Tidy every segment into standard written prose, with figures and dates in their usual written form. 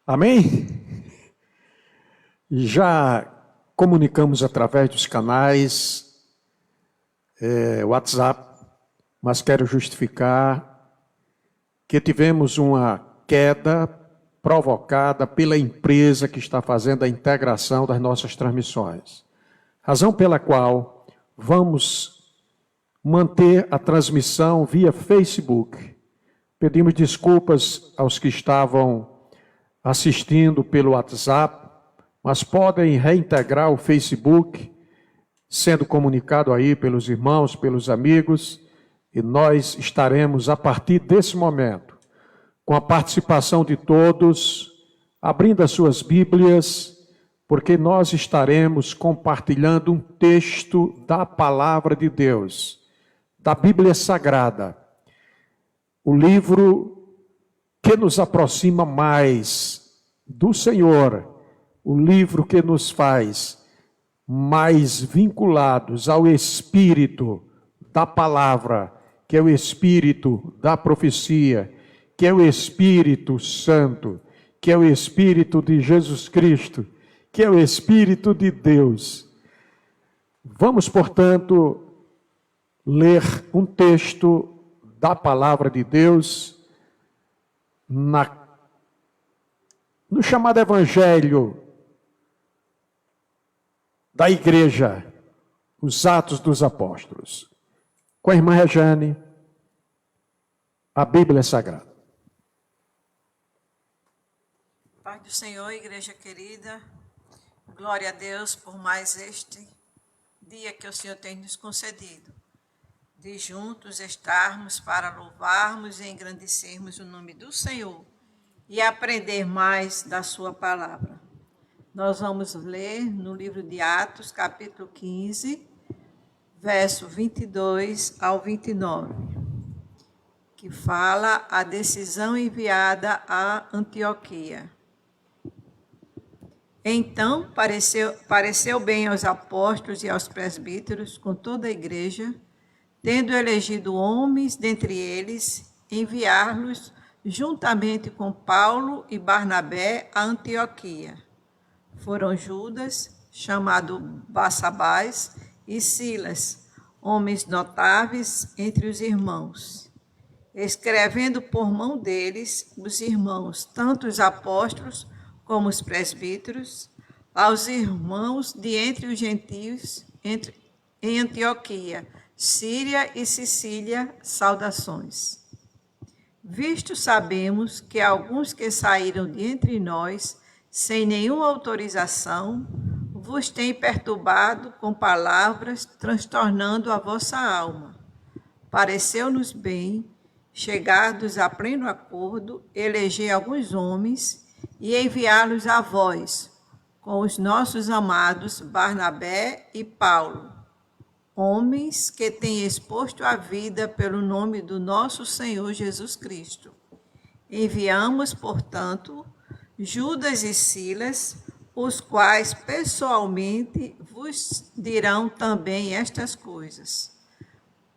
Amém? Já comunicamos através dos canais WhatsApp, mas quero justificar que tivemos uma queda provocada pela empresa que está fazendo a integração das nossas transmissões. Razão pela qual vamos manter a transmissão via Facebook. Pedimos desculpas aos que estavam assistindo pelo WhatsApp, mas podem reintegrar o Facebook, sendo comunicado aí pelos irmãos, pelos amigos, e nós estaremos, a partir desse momento, com a participação de todos, abrindo as suas Bíblias, porque nós estaremos compartilhando um texto da Palavra de Deus, da Bíblia Sagrada, o livro que nos aproxima mais do Senhor, o livro que nos faz mais vinculados ao Espírito da Palavra, que é o Espírito da profecia, que é o Espírito Santo, que é o Espírito de Jesus Cristo, que é o Espírito de Deus. Vamos, portanto, ler um texto da Palavra de Deus no chamado Evangelho da Igreja, os Atos dos Apóstolos. Com a irmã Rejane, a Bíblia Sagrada. Paz do Senhor, igreja querida, glória a Deus por mais este dia que o Senhor tem nos concedido, de juntos estarmos para louvarmos e engrandecermos o nome do Senhor e aprender mais da sua palavra. Nós vamos ler no livro de Atos, capítulo 15, verso 22 ao 29, que fala a decisão enviada a Antioquia. Então pareceu bem aos apóstolos e aos presbíteros, com toda a igreja, tendo elegido homens dentre eles, enviá-los juntamente com Paulo e Barnabé a Antioquia. Foram Judas, chamado Barsabás, e Silas, homens notáveis entre os irmãos. Escrevendo por mão deles, os irmãos, tanto os apóstolos como os presbíteros, aos irmãos de entre os gentios em Antioquia, Síria e Sicília, saudações. Visto sabemos que alguns que saíram de entre nós, sem nenhuma autorização, vos têm perturbado com palavras, transtornando a vossa alma. Pareceu-nos bem, chegados a pleno acordo, eleger alguns homens e enviá-los a vós, com os nossos amados Barnabé e Paulo, homens que têm exposto a vida pelo nome do nosso Senhor Jesus Cristo. Enviamos, portanto, Judas e Silas, os quais pessoalmente vos dirão também estas coisas.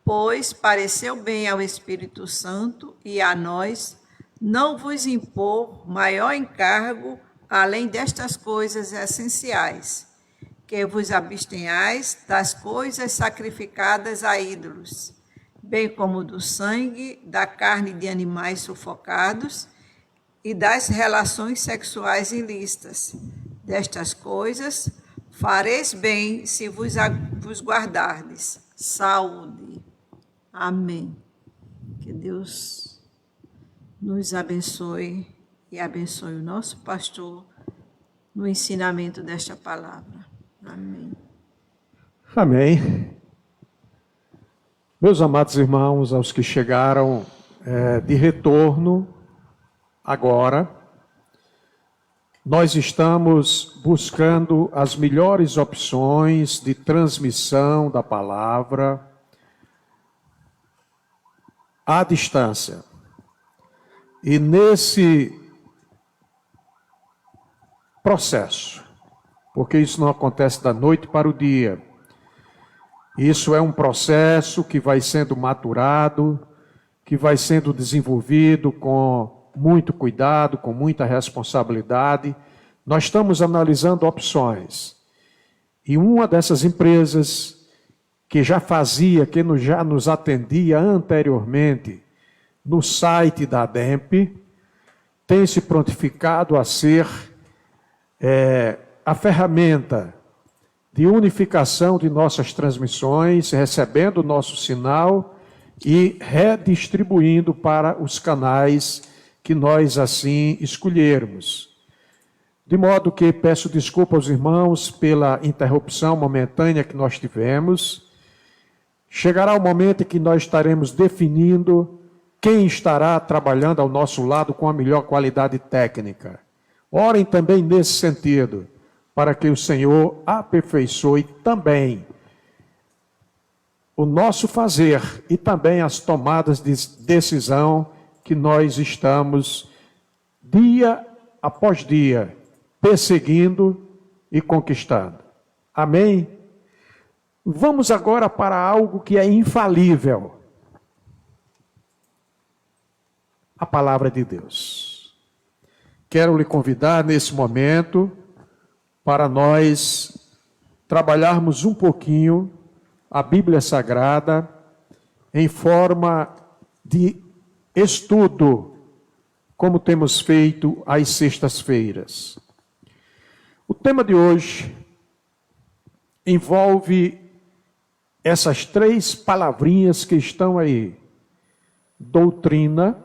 Pois pareceu bem ao Espírito Santo e a nós não vos impor maior encargo além destas coisas essenciais, que vos abstenhais das coisas sacrificadas a ídolos, bem como do sangue, da carne de animais sufocados e das relações sexuais ilícitas. Destas coisas fareis bem se vos guardardes. Saúde. Amém. Que Deus nos abençoe e abençoe o nosso pastor no ensinamento desta palavra. Amém. Amém. Meus amados irmãos, aos que chegaram de retorno agora, nós estamos buscando as melhores opções de transmissão da palavra à distância. E nesse processo, porque isso não acontece da noite para o dia, isso é um processo que vai sendo maturado, que vai sendo desenvolvido com muito cuidado, com muita responsabilidade. Nós estamos analisando opções. E uma dessas empresas que já fazia, que já nos atendia anteriormente no site da ADEMP, tem se prontificado a ser a ferramenta de unificação de nossas transmissões, recebendo o nosso sinal e redistribuindo para os canais que nós assim escolhermos. De modo que peço desculpa aos irmãos pela interrupção momentânea que nós tivemos. Chegará o momento em que nós estaremos definindo quem estará trabalhando ao nosso lado com a melhor qualidade técnica. Orem também nesse sentido, para que o Senhor aperfeiçoe também o nosso fazer e também as tomadas de decisão que nós estamos, dia após dia, perseguindo e conquistando. Amém? Vamos agora para algo que é infalível. A palavra de Deus. Quero lhe convidar nesse momento para nós trabalharmos um pouquinho a Bíblia Sagrada em forma de estudo, como temos feito às sextas-feiras. O tema de hoje envolve essas 3 palavrinhas que estão aí: doutrina,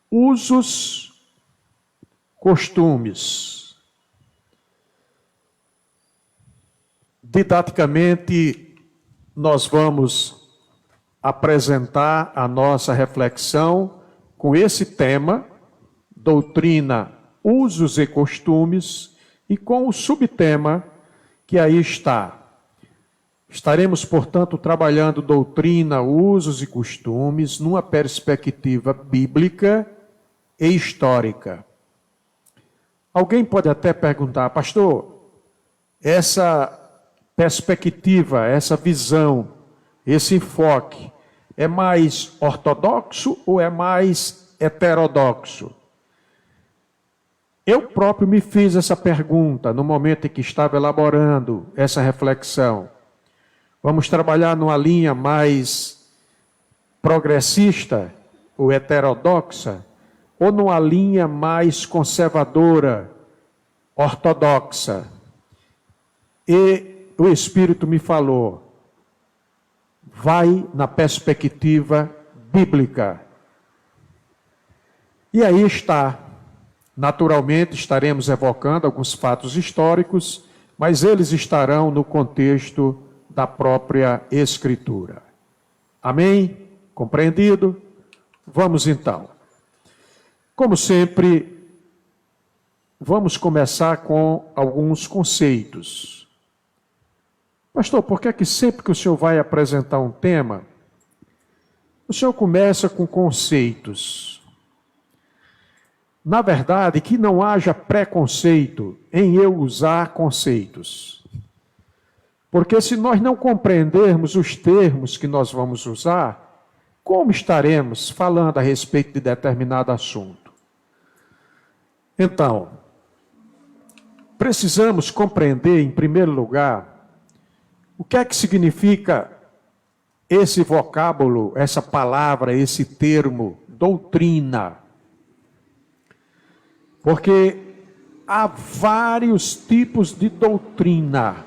usos, costumes. Didaticamente, nós vamos apresentar a nossa reflexão com esse tema, doutrina, usos e costumes, e com o subtema que aí está. Estaremos, portanto, trabalhando doutrina, usos e costumes numa perspectiva bíblica e histórica. Alguém pode até perguntar: pastor, essa perspectiva, essa visão, esse enfoque é mais ortodoxo ou é mais heterodoxo? Eu próprio me fiz essa pergunta no momento em que estava elaborando essa reflexão. Vamos trabalhar numa linha mais progressista ou heterodoxa, ou numa linha mais conservadora, ortodoxa? E o Espírito me falou: vai na perspectiva bíblica. E aí está. Naturalmente estaremos evocando alguns fatos históricos, mas eles estarão no contexto da própria Escritura. Amém? Compreendido? Vamos então. Como sempre, vamos começar com alguns conceitos. Pastor, por que sempre que o senhor vai apresentar um tema, o senhor começa com conceitos? Na verdade, que não haja preconceito em eu usar conceitos. Porque se nós não compreendermos os termos que nós vamos usar, como estaremos falando a respeito de determinado assunto? Então, precisamos compreender, em primeiro lugar, o que é que significa esse vocábulo, essa palavra, esse termo, doutrina. Porque há vários tipos de doutrina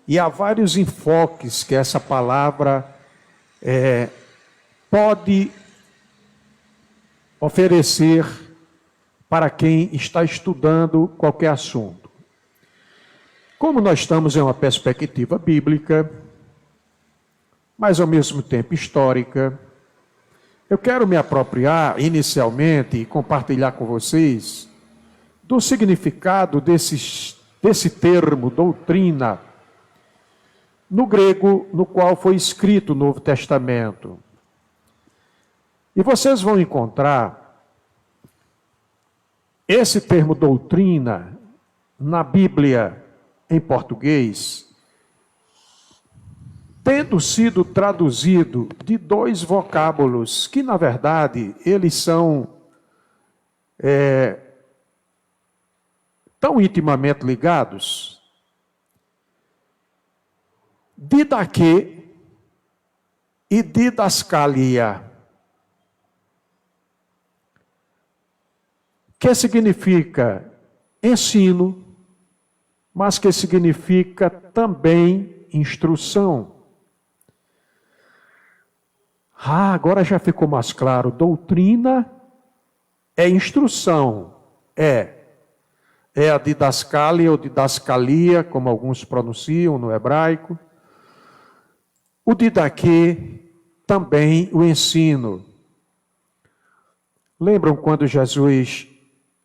e há vários enfoques que essa palavra pode oferecer para quem está estudando qualquer assunto. Como nós estamos em uma perspectiva bíblica, mas ao mesmo tempo histórica, eu quero me apropriar inicialmente e compartilhar com vocês do significado desse termo, doutrina, no grego no qual foi escrito o Novo Testamento. E vocês vão encontrar esse termo doutrina na Bíblia em português tendo sido traduzido de dois vocábulos, que na verdade eles são tão intimamente ligados, didaquê e didascalia, que significa ensino, mas que significa também instrução. Agora já ficou mais claro. Doutrina é instrução, é a didascalia ou didascalia, como alguns pronunciam no hebraico. O didaquê, também o ensino. Lembram quando Jesus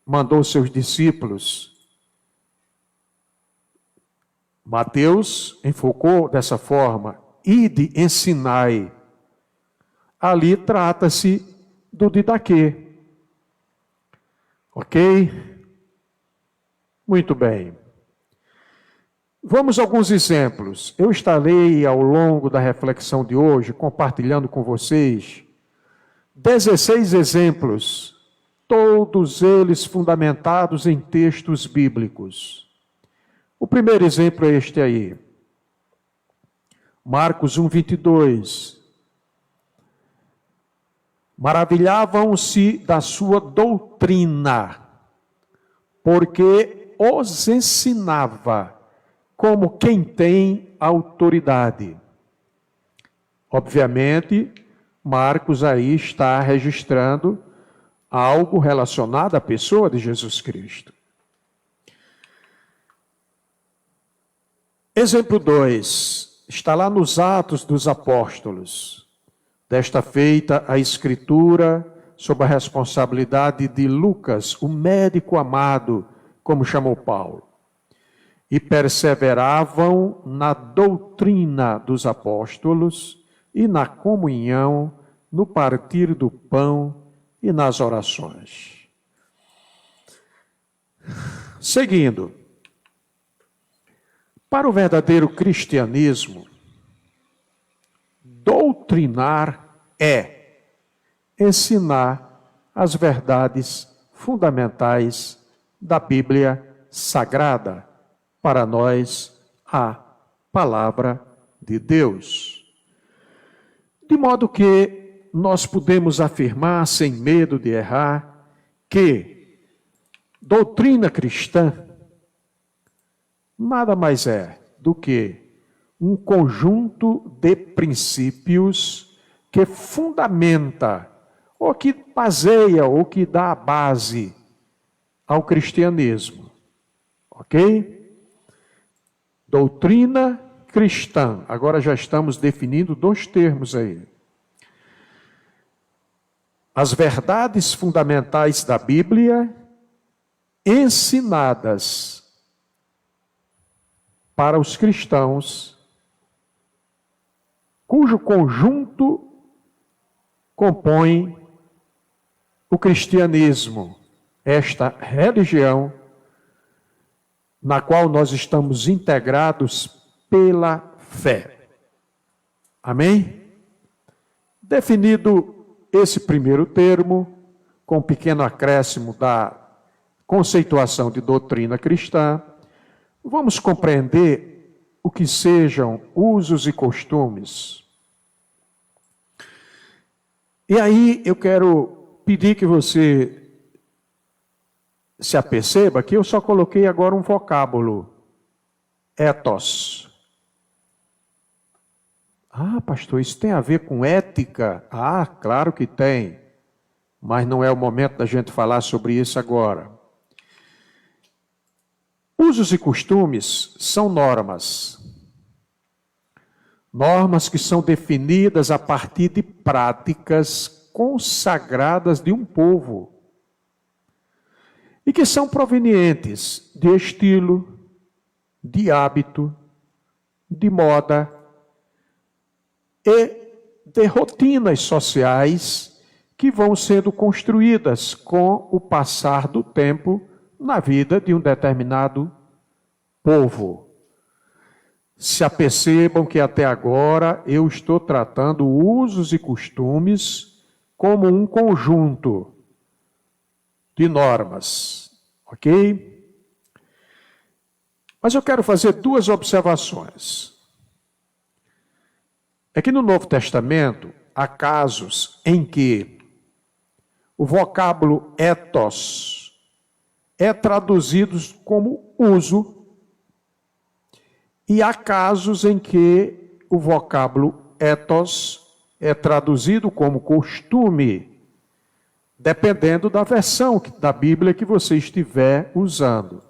mandou seus discípulos? Mateus enfocou dessa forma: ide, ensinai. Ali trata-se do didaquê. Ok? Muito bem. Vamos a alguns exemplos. Eu estarei, ao longo da reflexão de hoje, compartilhando com vocês 16 exemplos, todos eles fundamentados em textos bíblicos. O primeiro exemplo é este aí. Marcos 1:22. Maravilhavam-se da sua doutrina, porque os ensinava como quem tem autoridade. Obviamente, Marcos aí está registrando algo relacionado à pessoa de Jesus Cristo. Exemplo 2, está lá nos Atos dos Apóstolos. Desta feita, a escritura sob a responsabilidade de Lucas, o médico amado, como chamou Paulo. E perseveravam na doutrina dos apóstolos e na comunhão, no partir do pão e nas orações. Seguindo, para o verdadeiro cristianismo, doutrinar é ensinar as verdades fundamentais da Bíblia Sagrada, para nós, a palavra de Deus. De modo que nós podemos afirmar, sem medo de errar, que doutrina cristã nada mais é do que um conjunto de princípios que fundamenta, ou que baseia, ou que dá a base ao cristianismo. Ok? Doutrina cristã. Agora já estamos definindo dois termos aí. As verdades fundamentais da Bíblia ensinadas para os cristãos, cujo conjunto compõe o cristianismo, esta religião na qual nós estamos integrados pela fé. Amém? Definido esse primeiro termo, com um pequeno acréscimo da conceituação de doutrina cristã, vamos compreender o que sejam usos e costumes. E aí eu quero pedir que você se aperceba que eu só coloquei agora um vocábulo, ethos. Pastor, isso tem a ver com ética? Claro que tem, mas não é o momento da gente falar sobre isso agora. Usos e costumes são normas. Normas que são definidas a partir de práticas consagradas de um povo e que são provenientes de estilo, de hábito, de moda e de rotinas sociais que vão sendo construídas com o passar do tempo na vida de um determinado povo. se apercebam que até agora eu estou tratando usos e costumes como um conjunto de normas, ok? Mas eu quero fazer duas observações. É que no Novo Testamento há casos em que o vocábulo ethos é traduzido como uso, e há casos em que o vocábulo ethos é traduzido como costume, dependendo da versão da Bíblia que você estiver usando.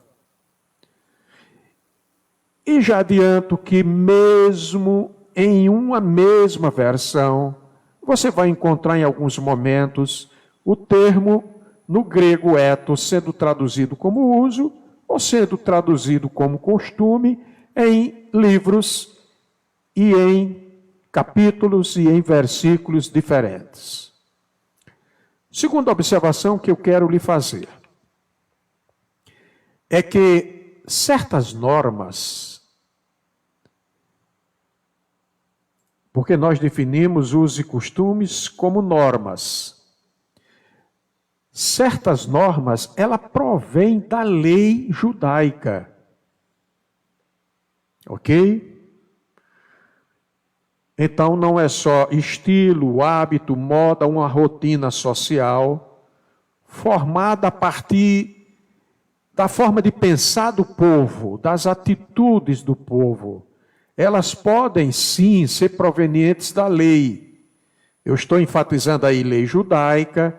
E já adianto que mesmo em uma mesma versão, você vai encontrar em alguns momentos o termo no grego ethos sendo traduzido como uso ou sendo traduzido como costume em livros e em capítulos e em versículos diferentes. Segunda observação que eu quero lhe fazer é que certas normas, porque nós definimos usos e costumes como normas. Certas normas, ela provém da lei judaica. Ok? Então não é só estilo, hábito, moda, uma rotina social formada a partir da forma de pensar do povo, das atitudes do povo. Elas podem sim ser provenientes da lei. Eu estou enfatizando aí lei judaica,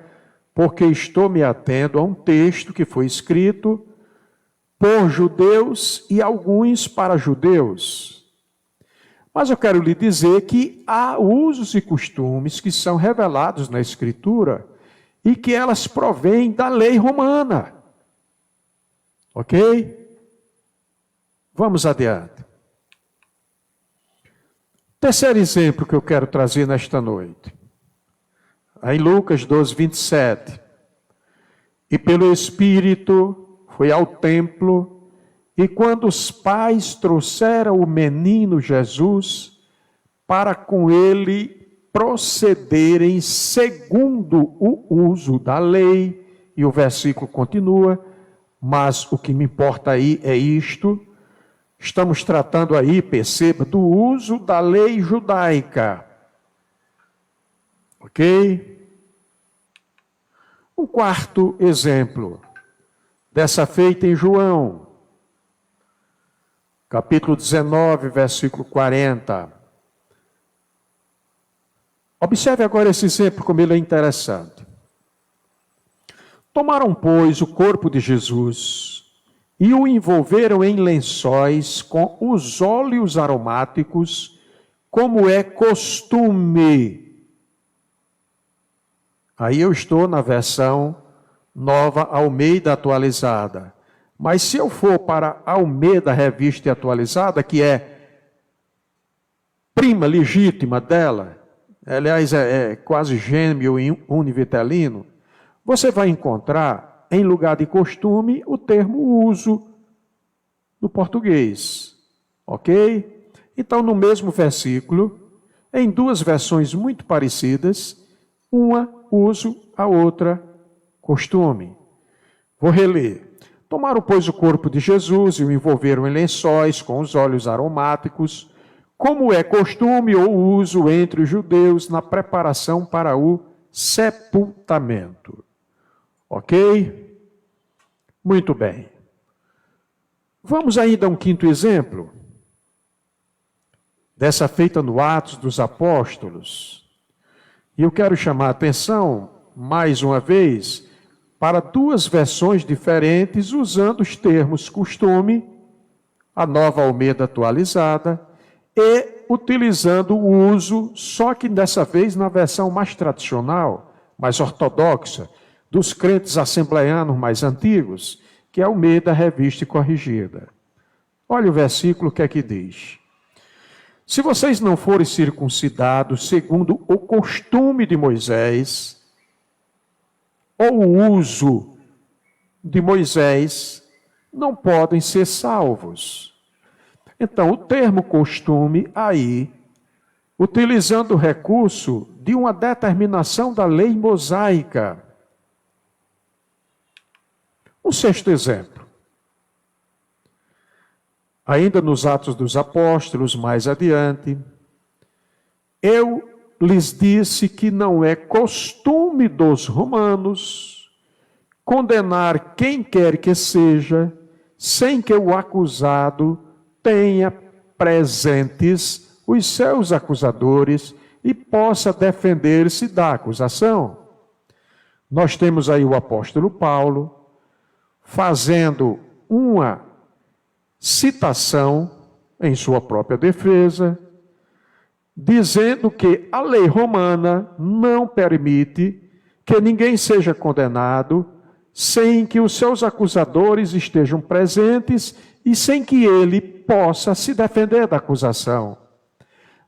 porque estou me atendo a um texto que foi escrito por judeus e alguns para judeus. Mas eu quero lhe dizer que há usos e costumes que são revelados na Escritura e que elas provêm da lei romana. Ok? Vamos adiante. Terceiro exemplo que eu quero trazer nesta noite. Em Lucas 12, 27. E pelo Espírito foi ao templo, e quando os pais trouxeram o menino Jesus, para com ele procederem segundo o uso da lei, e o versículo continua, mas o que me importa aí é isto, estamos tratando aí, perceba, do uso da lei judaica. Ok? Um quarto exemplo, dessa feita em João, capítulo 19, versículo 40. Observe agora esse exemplo, como ele é interessante. Tomaram, pois, o corpo de Jesus e o envolveram em lençóis com os óleos aromáticos, como é costume. Aí eu estou na versão Nova Almeida Atualizada. Mas se eu for para Almeida Revista e Atualizada, que é prima legítima dela, aliás, é quase gêmeo univitelino, você vai encontrar, em lugar de costume, o termo uso no português. Ok? Então, no mesmo versículo, em duas versões muito parecidas, uma uso, a outra costume. Vou reler. Tomaram, pois, o corpo de Jesus e o envolveram em lençóis com os óleos aromáticos, como é costume ou uso entre os judeus na preparação para o sepultamento. Ok? Muito bem. Vamos ainda a um quinto exemplo, dessa feita no Atos dos Apóstolos. E eu quero chamar a atenção, mais uma vez, para duas versões diferentes, usando os termos costume, a Nova Almeida Atualizada, e utilizando o uso, só que dessa vez na versão mais tradicional, mais ortodoxa, dos crentes assembleianos mais antigos, que é a Almeida Revista e Corrigida. Olha o versículo que é que diz. Se vocês não forem circuncidados segundo o costume de Moisés, ou o uso de Moisés, não podem ser salvos. Então, o termo costume aí, utilizando o recurso de uma determinação da lei mosaica. Um sexto exemplo. Ainda nos Atos dos Apóstolos, mais adiante, eu lhes disse que não é costume dos romanos condenar quem quer que seja, sem que o acusado tenha presentes os seus acusadores e possa defender-se da acusação. Nós temos aí o apóstolo Paulo fazendo uma citação em sua própria defesa, dizendo que a lei romana não permite que ninguém seja condenado sem que os seus acusadores estejam presentes e sem que ele possa se defender da acusação.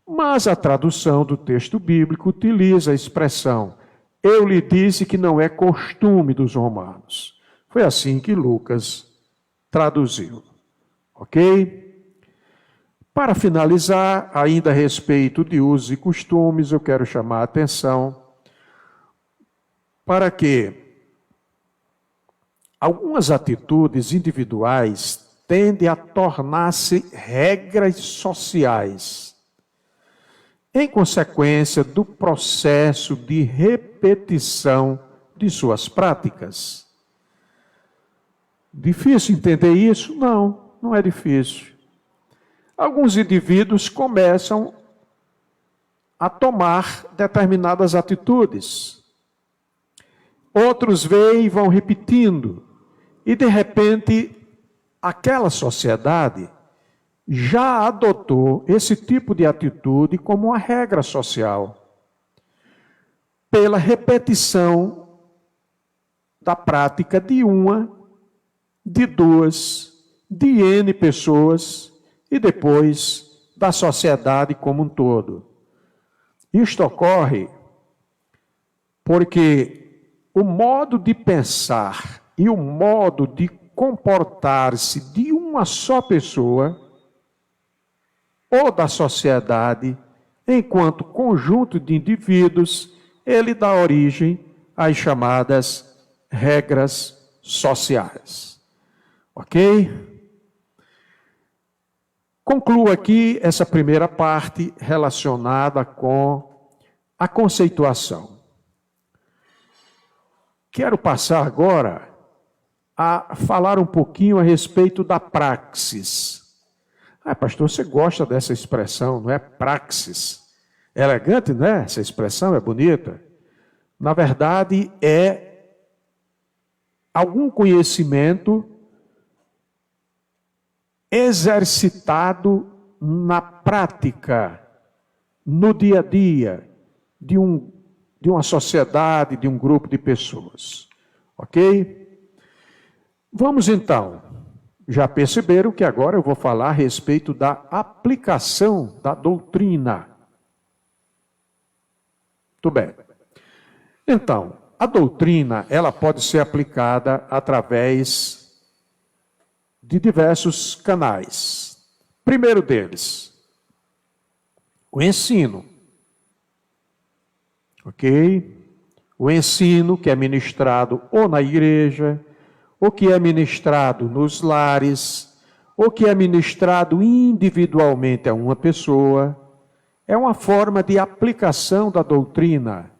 Mas a tradução do texto bíblico utiliza a expressão: eu lhe disse que não é costume dos romanos. Foi assim que Lucas traduziu. Ok? Para finalizar, ainda a respeito de usos e costumes, eu quero chamar a atenção para que algumas atitudes individuais tendem a tornar-se regras sociais, em consequência do processo de repetição de suas práticas. Difícil entender isso? Não, não é difícil. Alguns indivíduos começam a tomar determinadas atitudes. Outros veem e vão repetindo. E, de repente, aquela sociedade já adotou esse tipo de atitude como uma regra social, pela repetição da prática de uma, de duas, de N pessoas e depois da sociedade como um todo. Isto ocorre porque o modo de pensar e o modo de comportar-se de uma só pessoa ou da sociedade, enquanto conjunto de indivíduos, ele dá origem às chamadas regras sociais. Ok? Concluo aqui essa primeira parte relacionada com a conceituação. Quero passar agora a falar um pouquinho a respeito da praxis. Pastor, você gosta dessa expressão, não é? Praxis. É elegante, né? Essa expressão é bonita. Na verdade, é algum conhecimento exercitado na prática, no dia a dia, de uma sociedade, de um grupo de pessoas. Ok? Vamos então. Já perceberam que agora eu vou falar a respeito da aplicação da doutrina. Muito bem. Então, a doutrina, ela pode ser aplicada através de diversos canais. Primeiro deles, o ensino. Ok? O ensino que é ministrado ou na igreja, ou que é ministrado nos lares, ou que é ministrado individualmente a uma pessoa, é uma forma de aplicação da doutrina.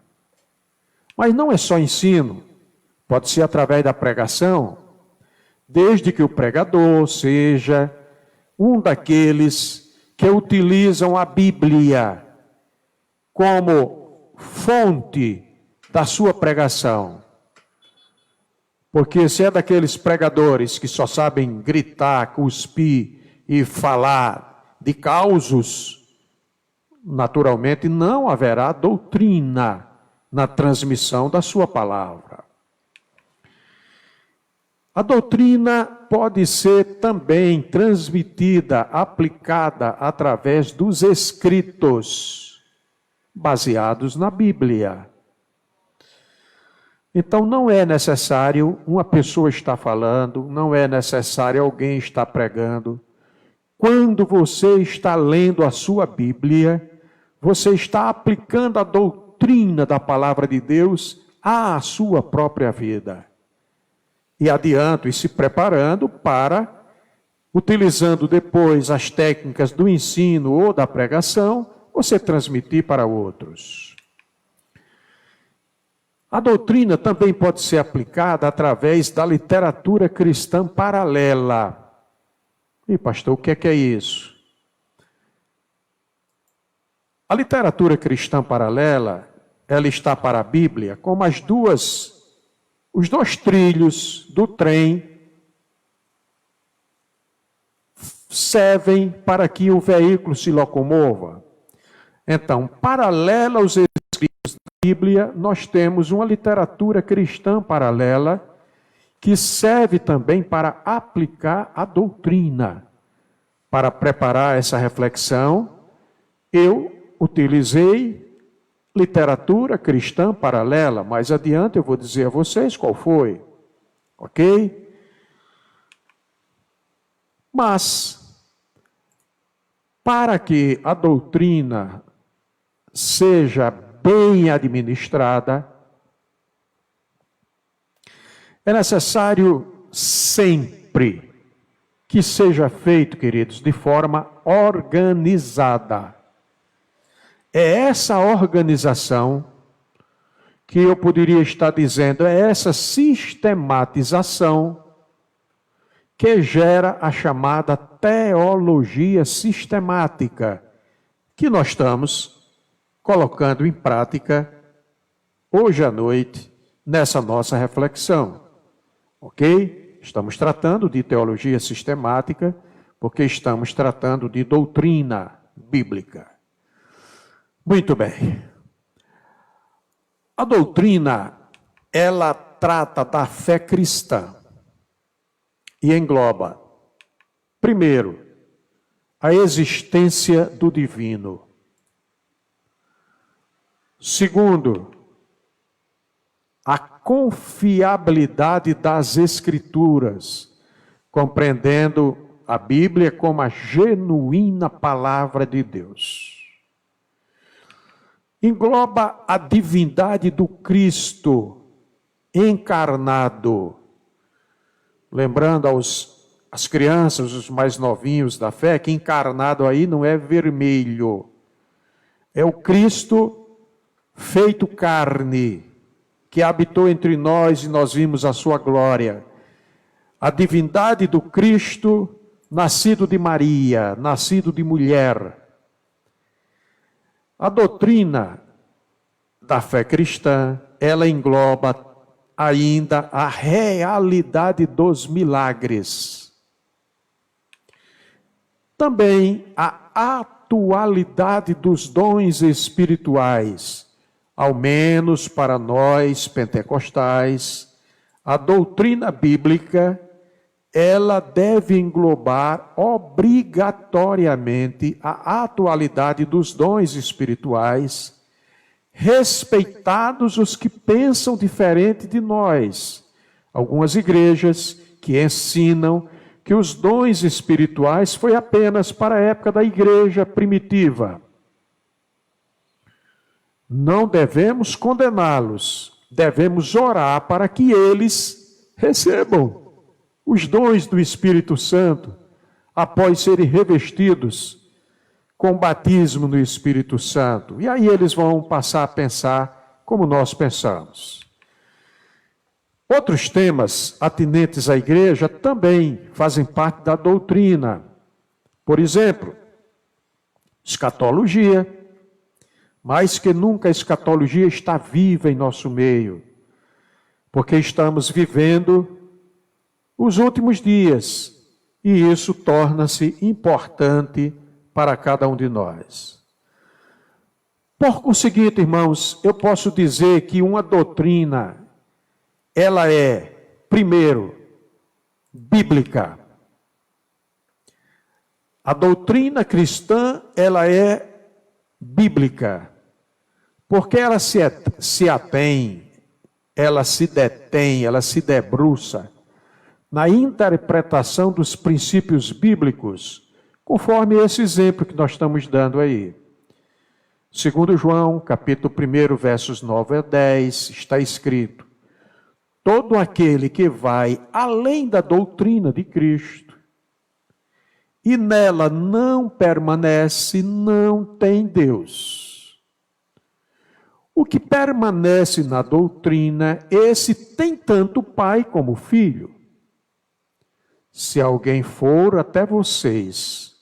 Mas não é só ensino, pode ser através da pregação, desde que o pregador seja um daqueles que utilizam a Bíblia como fonte da sua pregação. Porque se é daqueles pregadores que só sabem gritar, cuspir e falar de causos, naturalmente não haverá doutrina na transmissão da sua palavra. A doutrina pode ser também transmitida, aplicada através dos escritos baseados na Bíblia. Então não é necessário uma pessoa estar falando, não é necessário alguém estar pregando. quando você está lendo a sua Bíblia, você está aplicando a doutrina da palavra de Deus à sua própria vida. E adianto, e se preparando para, utilizando depois as técnicas do ensino ou da pregação, você transmitir para outros. A doutrina também pode ser aplicada através da literatura cristã paralela. E pastor, o que é isso? A literatura cristã paralela, ela está para a Bíblia como os dois trilhos do trem servem para que o veículo se locomova. Então, paralela aos escritos da Bíblia, nós temos uma literatura cristã paralela que serve também para aplicar a doutrina. Para preparar essa reflexão, eu utilizei literatura cristã paralela. Mais adiante eu vou dizer a vocês qual foi. Ok? Mas, para que a doutrina seja bem administrada, é necessário sempre que seja feito, queridos, de forma organizada. É essa organização que eu poderia estar dizendo, é essa sistematização que gera a chamada teologia sistemática, que nós estamos colocando em prática hoje à noite nessa nossa reflexão. Ok? Estamos tratando de teologia sistemática porque estamos tratando de doutrina bíblica. Muito bem. A doutrina, ela trata da fé cristã e engloba, primeiro, a existência do divino. Segundo, a confiabilidade das Escrituras, compreendendo a Bíblia como a genuína palavra de Deus. Engloba a divindade do Cristo encarnado. Lembrando às crianças, os mais novinhos da fé, que encarnado aí não é vermelho. É o Cristo feito carne, que habitou entre nós e nós vimos a sua glória. A divindade do Cristo, nascido de Maria, nascido de mulher. A doutrina da fé cristã, ela engloba ainda a realidade dos milagres. Também a atualidade dos dons espirituais, ao menos para nós pentecostais. A doutrina bíblica, ela deve englobar obrigatoriamente a atualidade dos dons espirituais, respeitados os que pensam diferente de nós. Algumas igrejas que ensinam que os dons espirituais foi apenas para a época da igreja primitiva. Não devemos condená-los, devemos orar para que eles recebam os dons do Espírito Santo após serem revestidos com batismo no Espírito Santo. E aí eles vão passar a pensar como nós pensamos. Outros temas atinentes à igreja também fazem parte da doutrina. Por exemplo, escatologia. Mais que nunca a escatologia está viva em nosso meio, porque estamos vivendo os últimos dias, e isso torna-se importante para cada um de nós. Por conseguinte, irmãos, eu posso dizer que uma doutrina, ela é, primeiro, bíblica. A doutrina cristã, ela é bíblica, porque ela se atém, ela se detém, ela se debruça na interpretação dos princípios bíblicos conforme esse exemplo que nós estamos dando aí. Segundo João, capítulo 1, versos 9 a 10, está escrito: todo aquele que vai além da doutrina de Cristo e nela não permanece, não tem Deus. O que permanece na doutrina, esse tem tanto o Pai como o Filho. Se alguém for até vocês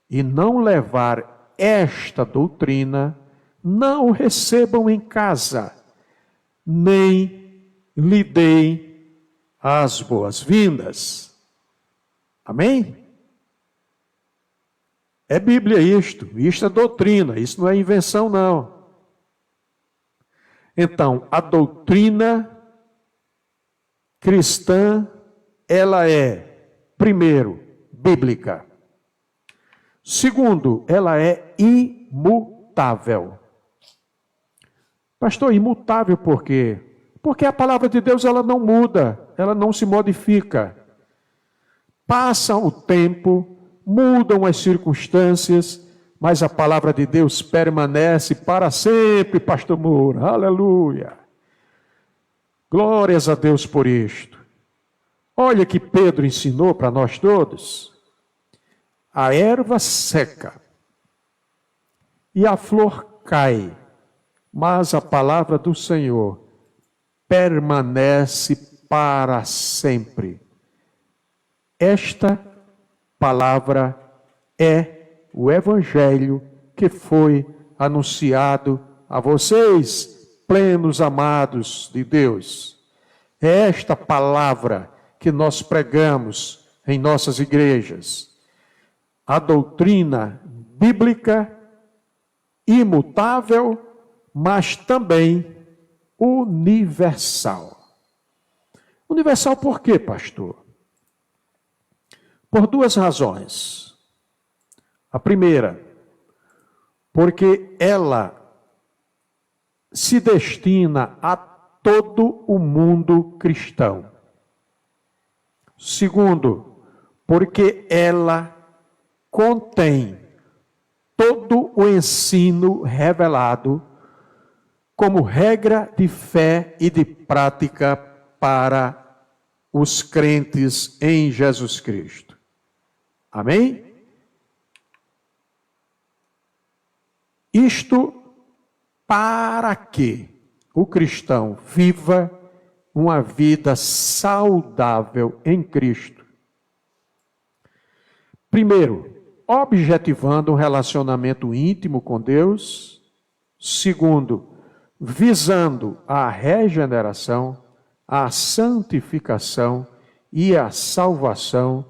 e não levar esta doutrina, não o recebam em casa, nem lhe deem as boas-vindas. Amém? É Bíblia isto é doutrina, isso não é invenção não. Então, a doutrina cristã, ela é, primeiro, bíblica. Segundo, ela é imutável. Pastor, imutável por quê? Porque a palavra de Deus ela não muda, ela não se modifica. Passa o tempo, mudam as circunstâncias, mas a palavra de Deus permanece para sempre, pastor Moura. Aleluia. Glórias a Deus por isto. Olha que Pedro ensinou para nós todos. A erva seca e a flor cai, mas a palavra do Senhor permanece para sempre. Esta palavra é o evangelho que foi anunciado a vocês, plenos amados de Deus. É esta palavra que nós pregamos em nossas igrejas. A doutrina bíblica imutável, mas também universal. Universal por quê, pastor? Por duas razões. A primeira, porque ela se destina a todo o mundo cristão. Segundo, porque ela contém todo o ensino revelado como regra de fé e de prática para os crentes em Jesus Cristo. Amém? Isto para que o cristão viva uma vida saudável em Cristo. Primeiro, objetivando um relacionamento íntimo com Deus. Segundo, visando a regeneração, a santificação e a salvação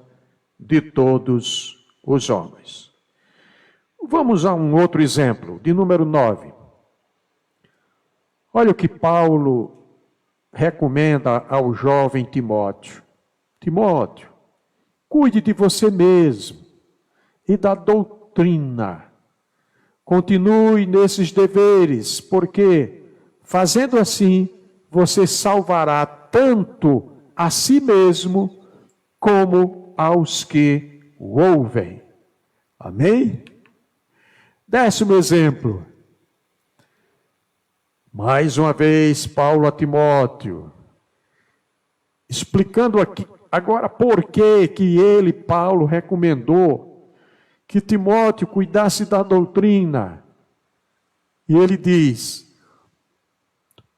de todos os homens. Vamos a um outro exemplo, de número 9. Olha o que Paulo recomenda ao jovem Timóteo. Timóteo, cuide de você mesmo e da doutrina. Continue nesses deveres, porque, fazendo assim, você salvará tanto a si mesmo como aos que o ouvem. Amém? 10º exemplo. Mais uma vez, Paulo a Timóteo, explicando aqui agora por que ele, Paulo, recomendou que Timóteo cuidasse da doutrina. E ele diz: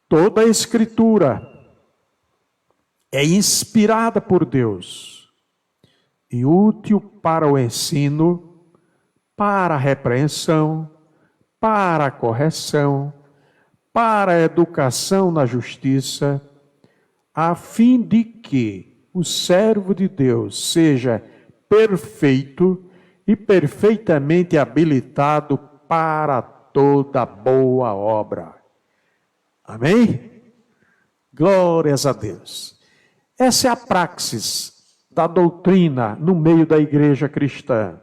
toda a Escritura é inspirada por Deus e útil para o ensino, para a repreensão, para a correção, para a educação na justiça, a fim de que o servo de Deus seja perfeito e perfeitamente habilitado para toda boa obra. Amém? Glórias a Deus. Essa é a praxis da doutrina no meio da igreja cristã.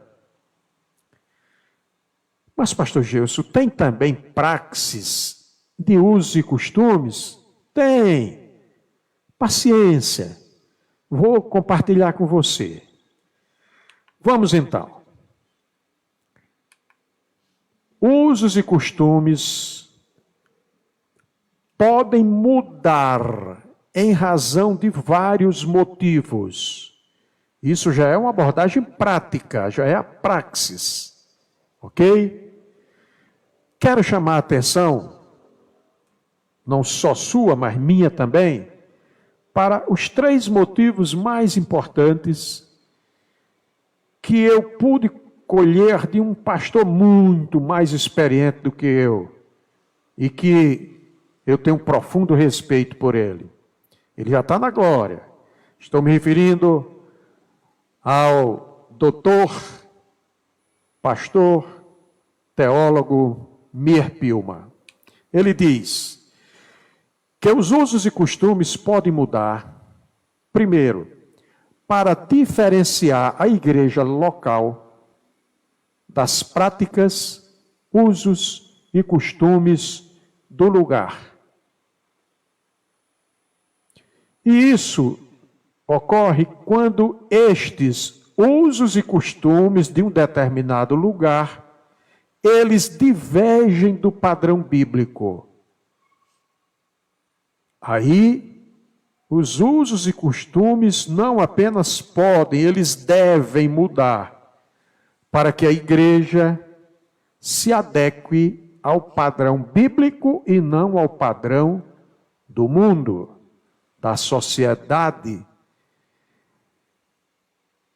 Mas, pastor Gilson, tem também praxis de usos e costumes? Tem. Paciência. Vou compartilhar com você. Vamos então. usos e costumes podem mudar em razão de vários motivos. Isso já é uma abordagem prática, já é a praxis. Ok? Quero chamar a atenção, não só sua, mas minha também, para os 3 motivos mais importantes que eu pude colher de um pastor muito mais experiente do que eu e que eu tenho um profundo respeito por ele. Ele já está na glória. Estou me referindo ao doutor, pastor, teólogo Meir Pilma. Ele diz que os usos e costumes podem mudar, primeiro, para diferenciar a igreja local das práticas, usos e costumes do lugar. E isso ocorre quando estes usos e costumes de um determinado lugar, eles divergem do padrão bíblico. Aí, os usos e costumes não apenas podem, eles devem mudar para que a igreja se adeque ao padrão bíblico e não ao padrão do mundo, da sociedade.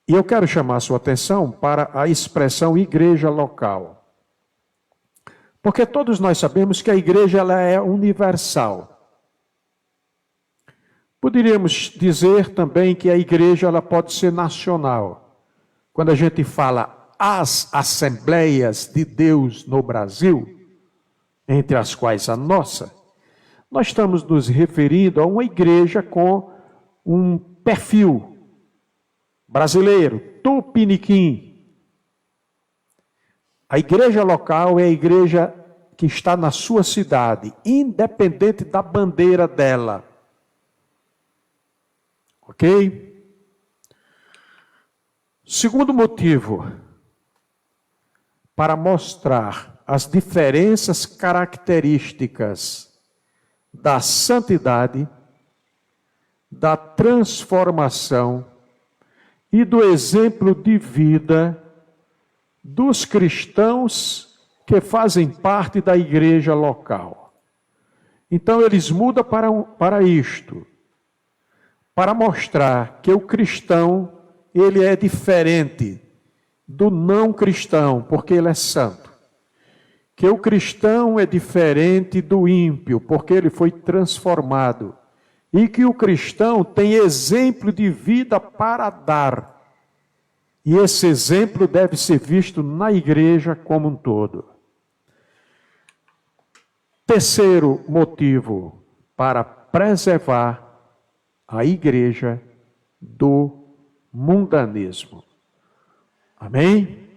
E eu quero chamar a sua atenção para a expressão igreja local. Porque todos nós sabemos que a igreja ela é universal. Poderíamos dizer também que a igreja ela pode ser nacional. Quando a gente fala as Assembleias de Deus no Brasil, entre as quais a nossa, nós estamos nos referindo a uma igreja com um perfil brasileiro, tupiniquim. A igreja local é a igreja que está na sua cidade, independente da bandeira dela. Ok? Segundo motivo, para mostrar as diferenças características da santidade, da transformação e do exemplo de vida dos cristãos que fazem parte da igreja local. Então eles mudam para isto, para mostrar que o cristão, ele é diferente do não cristão, porque ele é santo. Que o cristão é diferente do ímpio, porque ele foi transformado. E que o cristão tem exemplo de vida para dar. E esse exemplo deve ser visto na igreja como um todo. Terceiro motivo para preservar a igreja do mundanismo. Amém?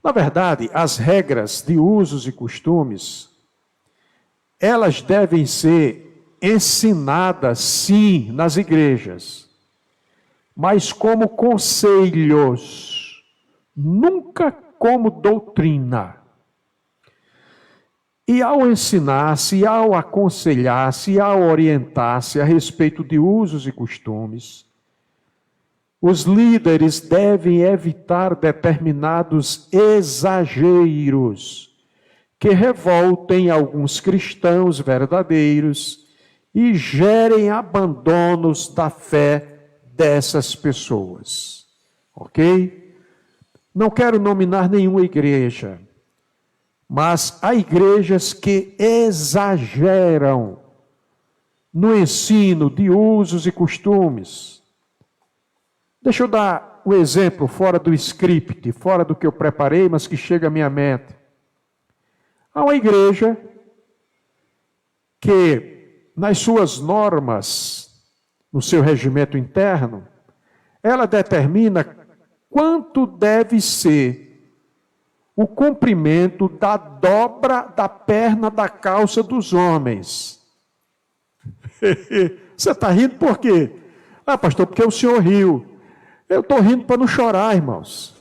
Na verdade, as regras de usos e costumes, elas devem ser ensinadas, sim, nas igrejas, mas como conselhos, nunca como doutrina. E ao ensinar-se, ao aconselhar-se, ao orientar-se a respeito de usos e costumes, os líderes devem evitar determinados exageros que revoltem alguns cristãos verdadeiros e gerem abandonos da fé dessas pessoas. Ok? Não quero nominar nenhuma igreja, mas há igrejas que exageram no ensino de usos e costumes. Deixa eu dar um exemplo fora do script, fora do que eu preparei, mas que chega à minha mente. Há uma igreja que, nas suas normas, no seu regimento interno, ela determina quanto deve ser o comprimento da dobra da perna da calça dos homens. Você está rindo por quê? Ah, pastor, porque o senhor riu. Eu estou rindo para não chorar, irmãos.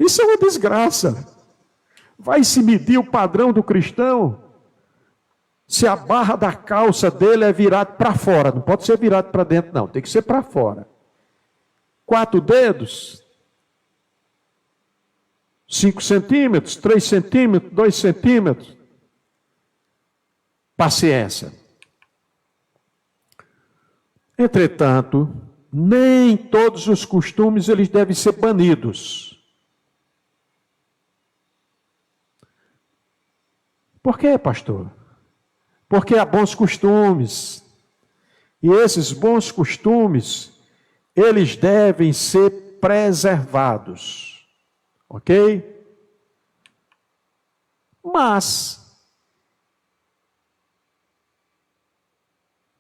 Isso é uma desgraça. Vai se medir o padrão do cristão se a barra da calça dele é virada para fora. Não pode ser virado para dentro, não. Tem que ser para fora. 4 dedos, 5 centímetros, 3 centímetros, 2 centímetros. Paciência. Entretanto, nem todos os costumes eles devem ser banidos. Por quê, pastor? Porque há bons costumes. E esses bons costumes, eles devem ser preservados. Ok? Mas,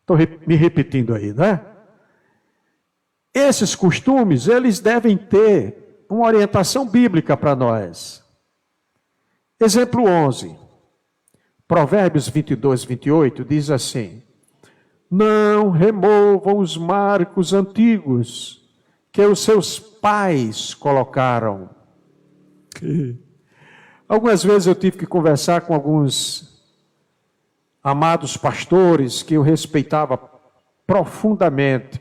estou me repetindo aí, né? Esses costumes, eles devem ter uma orientação bíblica para nós. Exemplo 11. Provérbios 22, 28 diz assim: não removam os marcos antigos que os seus pais colocaram. Algumas vezes eu tive que conversar com alguns amados pastores que eu respeitava profundamente,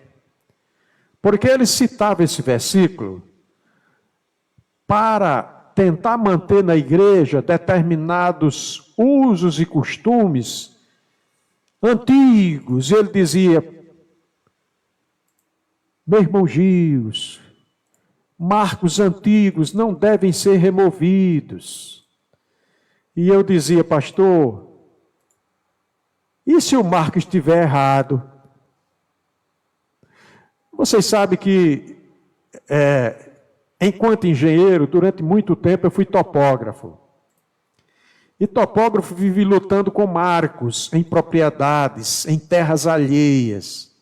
porque eles citavam esse versículo para tentar manter na igreja determinados usos e costumes antigos. Ele dizia: meu irmão Gios, marcos antigos não devem ser removidos. E eu dizia: pastor, e se o marco estiver errado? Vocês sabem que enquanto engenheiro, durante muito tempo eu fui topógrafo. E topógrafo vive lutando com marcos em propriedades, em terras alheias.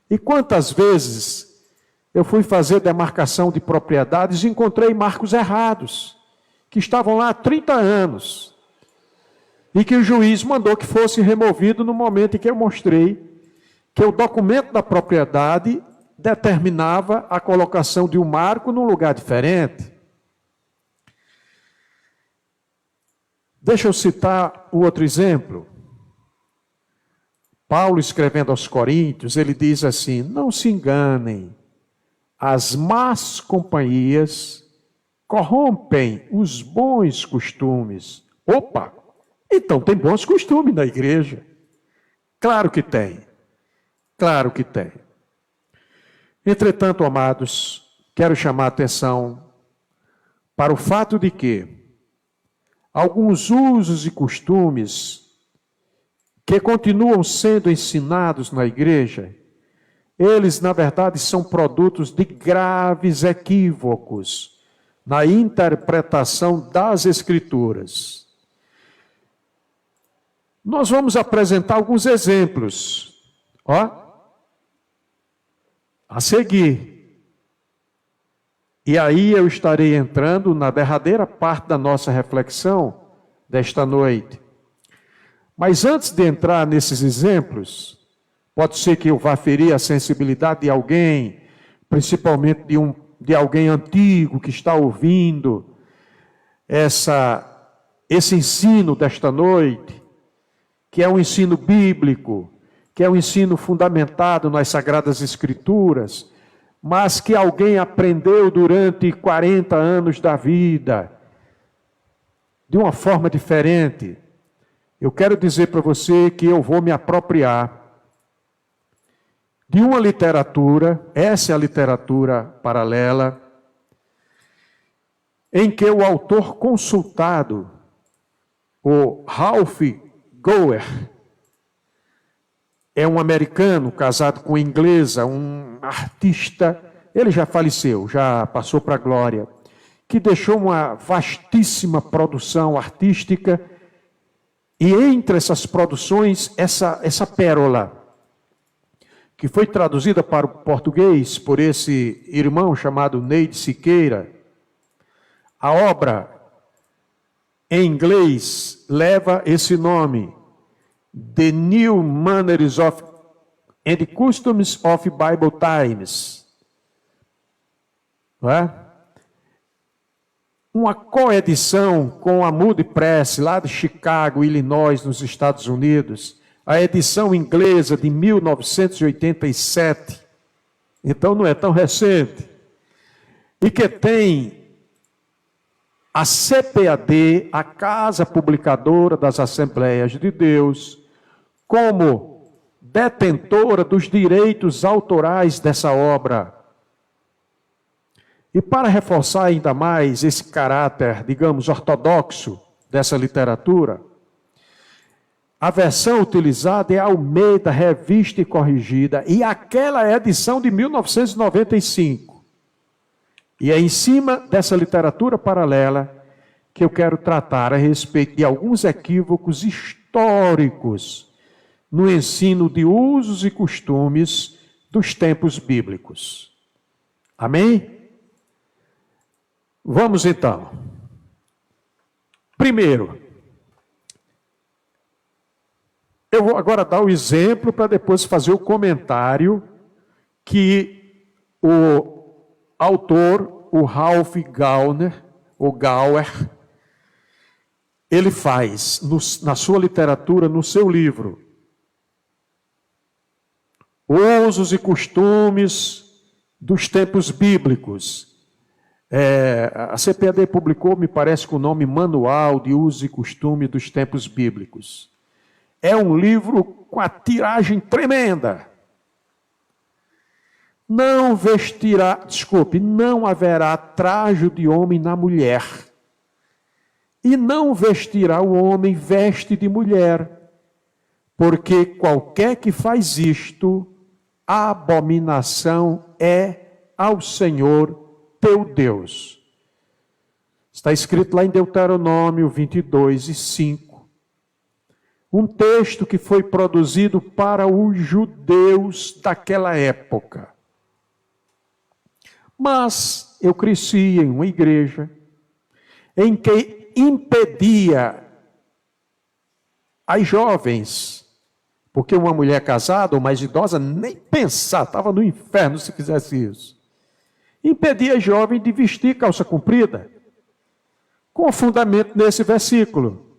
E quantas vezes eu fui fazer demarcação de propriedades e encontrei marcos errados, que estavam lá há 30 anos. E que o juiz mandou que fosse removido no momento em que eu mostrei que o documento da propriedade determinava a colocação de um marco num lugar diferente. Deixa eu citar o outro exemplo. Paulo, escrevendo aos Coríntios, ele diz assim: não se enganem, as más companhias corrompem os bons costumes. Opa! Então tem bons costumes na igreja. Claro que tem. Claro que tem. Entretanto, amados, quero chamar a atenção para o fato de que alguns usos e costumes que continuam sendo ensinados na igreja, eles, na verdade, são produtos de graves equívocos na interpretação das Escrituras. Nós vamos apresentar alguns exemplos, a seguir. E aí eu estarei entrando na derradeira parte da nossa reflexão desta noite. Mas antes de entrar nesses exemplos, pode ser que eu vá ferir a sensibilidade de alguém, principalmente de alguém antigo que está ouvindo esse ensino desta noite, que é um ensino bíblico, que é um ensino fundamentado nas Sagradas Escrituras, mas que alguém aprendeu durante 40 anos da vida, de uma forma diferente. Eu quero dizer para você que eu vou me apropriar de uma literatura, essa é a literatura paralela, em que o autor consultado, o Ralph Goer, é um americano casado com uma inglesa, um artista, ele já faleceu, já passou para a glória, que deixou uma vastíssima produção artística, e entre essas produções, essa pérola, que foi traduzida para o português por esse irmão chamado Neide Siqueira. A obra, em inglês, leva esse nome: The New Manners of and Customs of Bible Times. Não é? uma coedição com a Moody Press, lá de Chicago, Illinois, nos Estados Unidos, a edição inglesa de 1987, então não é tão recente, e que tem a CPAD, a Casa Publicadora das Assembleias de Deus, como detentora dos direitos autorais dessa obra. E para reforçar ainda mais esse caráter, digamos, ortodoxo dessa literatura, a versão utilizada é a Almeida Revista e Corrigida, e aquela é a edição de 1995. E é em cima dessa literatura paralela que eu quero tratar a respeito de alguns equívocos históricos no ensino de usos e costumes dos tempos bíblicos. Amém? Vamos então. Primeiro, eu vou agora dar o exemplo para depois fazer o comentário que o autor, o Ralph Gauer, ele faz na sua literatura, no seu livro, Usos e Costumes dos Tempos Bíblicos. A CPAD publicou, me parece, com o nome Manual de Usos e Costumes dos Tempos Bíblicos. É um livro com a tiragem tremenda. Não haverá trajo de homem na mulher. E não vestirá o homem veste de mulher. Porque qualquer que faz isto, a abominação é ao Senhor teu Deus. Está escrito lá em Deuteronômio 22:5. Um texto que foi produzido para os judeus daquela época. Mas eu cresci em uma igreja em que impedia as jovens, porque uma mulher casada ou mais idosa nem pensar, estava no inferno se fizesse isso. Impedia a jovem de vestir calça comprida, com fundamento nesse versículo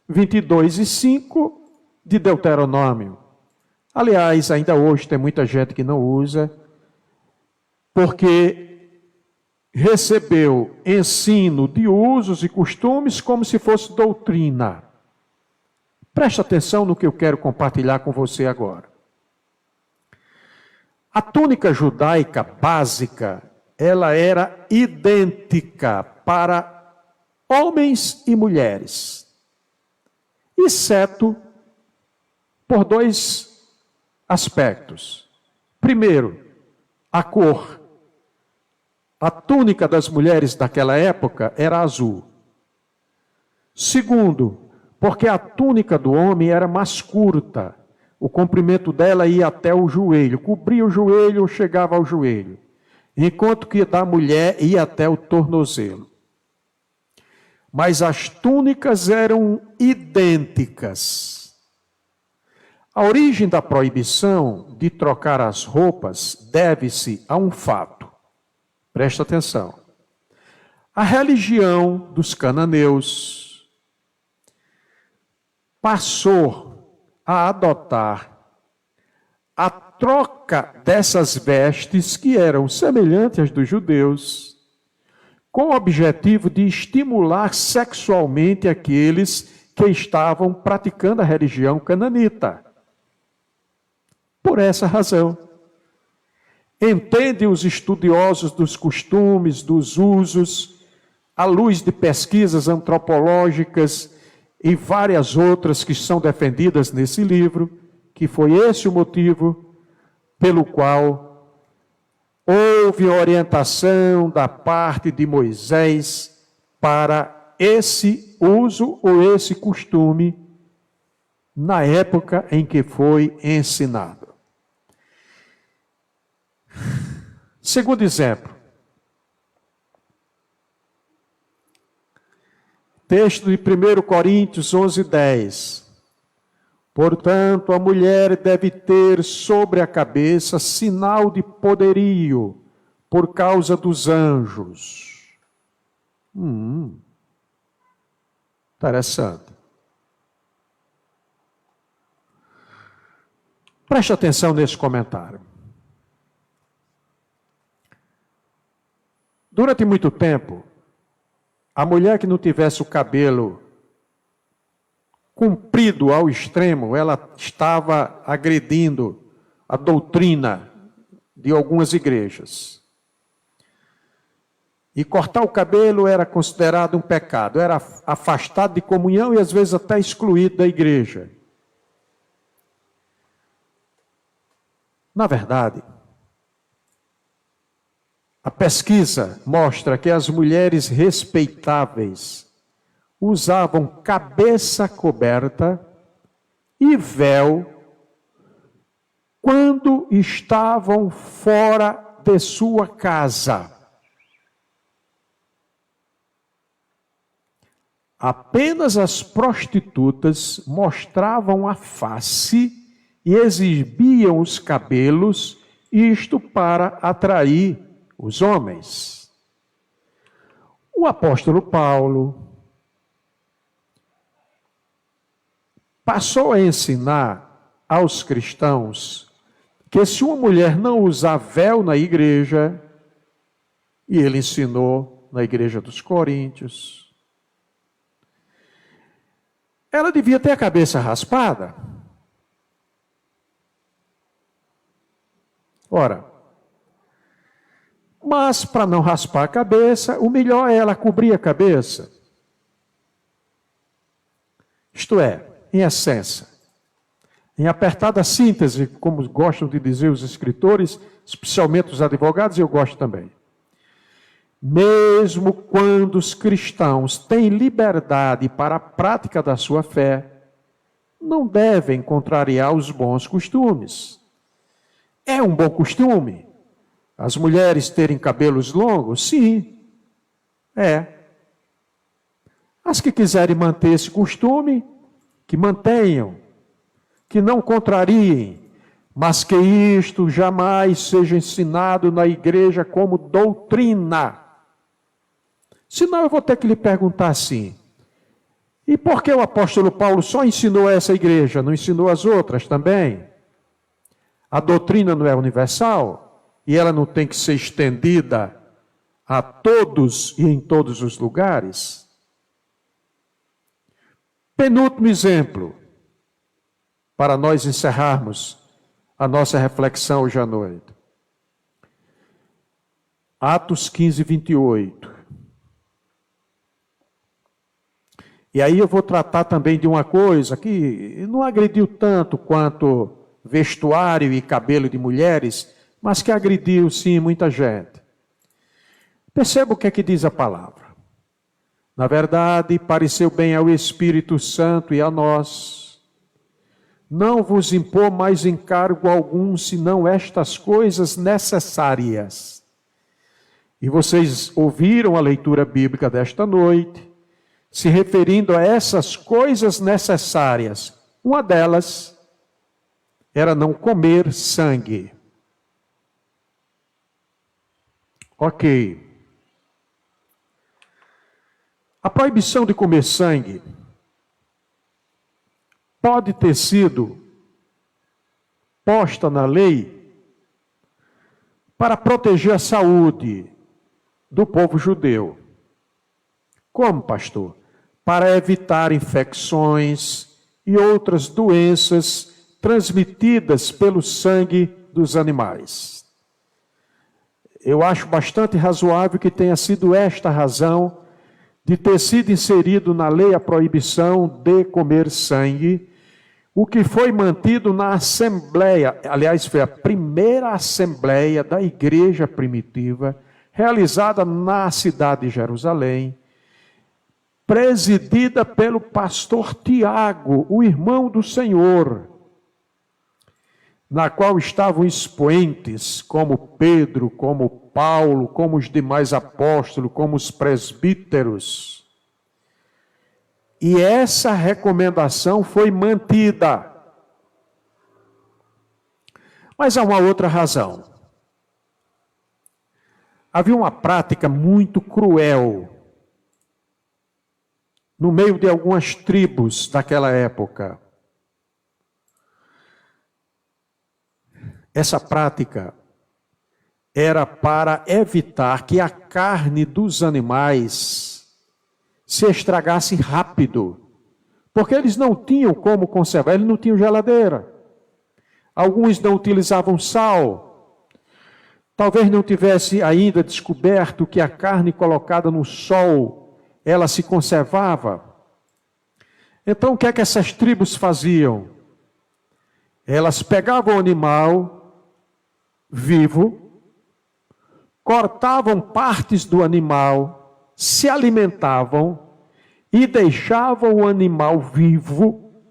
22:5 de Deuteronômio. Aliás, ainda hoje tem muita gente que não usa, porque recebeu ensino de usos e costumes como se fosse doutrina. Preste atenção no que eu quero compartilhar com você agora. A túnica judaica básica, ela era idêntica para homens e mulheres, exceto por dois aspectos. Primeiro, a cor. A túnica das mulheres daquela época era azul. Segundo, porque a túnica do homem era mais curta. O comprimento dela ia até o joelho, cobria o joelho ou chegava ao joelho. Enquanto que da mulher ia até o tornozelo. Mas as túnicas eram idênticas. A origem da proibição de trocar as roupas deve-se a um fato. Presta atenção. A religião dos cananeus passou a adotar a troca dessas vestes que eram semelhantes às dos judeus, com o objetivo de estimular sexualmente aqueles que estavam praticando a religião cananita. Por essa razão, entendem os estudiosos dos costumes, dos usos, à luz de pesquisas antropológicas e várias outras que são defendidas nesse livro, que foi esse o motivo pelo qual houve orientação da parte de Moisés para esse uso ou esse costume na época em que foi ensinado. Segundo exemplo, texto de 1 Coríntios 11:10. Portanto, a mulher deve ter sobre a cabeça sinal de poderio por causa dos anjos. Interessante. Preste atenção nesse comentário. Durante muito tempo, a mulher que não tivesse o cabelo comprido ao extremo, ela estava agredindo a doutrina de algumas igrejas. E cortar o cabelo era considerado um pecado, era afastado de comunhão e às vezes até excluído da igreja. Na verdade, a pesquisa mostra que as mulheres respeitáveis usavam cabeça coberta e véu quando estavam fora de sua casa. Apenas as prostitutas mostravam a face e exibiam os cabelos, isto para atrair os homens. O apóstolo Paulo passou a ensinar aos cristãos que se uma mulher não usar véu na igreja, e ele ensinou na igreja dos Coríntios, ela devia ter a cabeça raspada. Ora, mas para não raspar a cabeça, o melhor é ela cobrir a cabeça. Isto é, em essência, em apertada síntese, como gostam de dizer os escritores, especialmente os advogados, e eu gosto também. Mesmo quando os cristãos têm liberdade para a prática da sua fé, não devem contrariar os bons costumes. É um bom costume as mulheres terem cabelos longos? Sim, é. As que quiserem manter esse costume, que mantenham, que não contrariem, mas que isto jamais seja ensinado na igreja como doutrina. Senão eu vou ter que lhe perguntar assim, e por que o apóstolo Paulo só ensinou essa igreja, não ensinou as outras também? A doutrina não é universal e ela não tem que ser estendida a todos e em todos os lugares? Penúltimo exemplo, para nós encerrarmos a nossa reflexão hoje à noite. Atos 15, 28. E aí eu vou tratar também de uma coisa que não agrediu tanto quanto vestuário e cabelo de mulheres, mas que agrediu sim muita gente. Perceba o que é que diz a palavra. Na verdade, pareceu bem ao Espírito Santo e a nós não vos impor mais encargo algum, senão estas coisas necessárias. E vocês ouviram a leitura bíblica desta noite, se referindo a essas coisas necessárias. Uma delas era não comer sangue. Ok. A proibição de comer sangue pode ter sido posta na lei para proteger a saúde do povo judeu. Como, pastor? Para evitar infecções e outras doenças transmitidas pelo sangue dos animais. Eu acho bastante razoável que tenha sido esta a razão de ter sido inserido na lei a proibição de comer sangue, o que foi mantido na assembleia, aliás, foi a primeira assembleia da igreja primitiva, realizada na cidade de Jerusalém, presidida pelo pastor Tiago, o irmão do Senhor, na qual estavam expoentes como Pedro, como Paulo, como os demais apóstolos, como os presbíteros. E essa recomendação foi mantida. Mas há uma outra razão. Havia uma prática muito cruel no meio de algumas tribos daquela época. Essa prática era para evitar que a carne dos animais se estragasse rápido, porque eles não tinham como conservar, eles não tinham geladeira. Alguns não utilizavam sal. Talvez não tivesse ainda descoberto que a carne colocada no sol, ela se conservava. Então o que é que essas tribos faziam? Elas pegavam o animal vivo, cortavam partes do animal, se alimentavam e deixavam o animal vivo,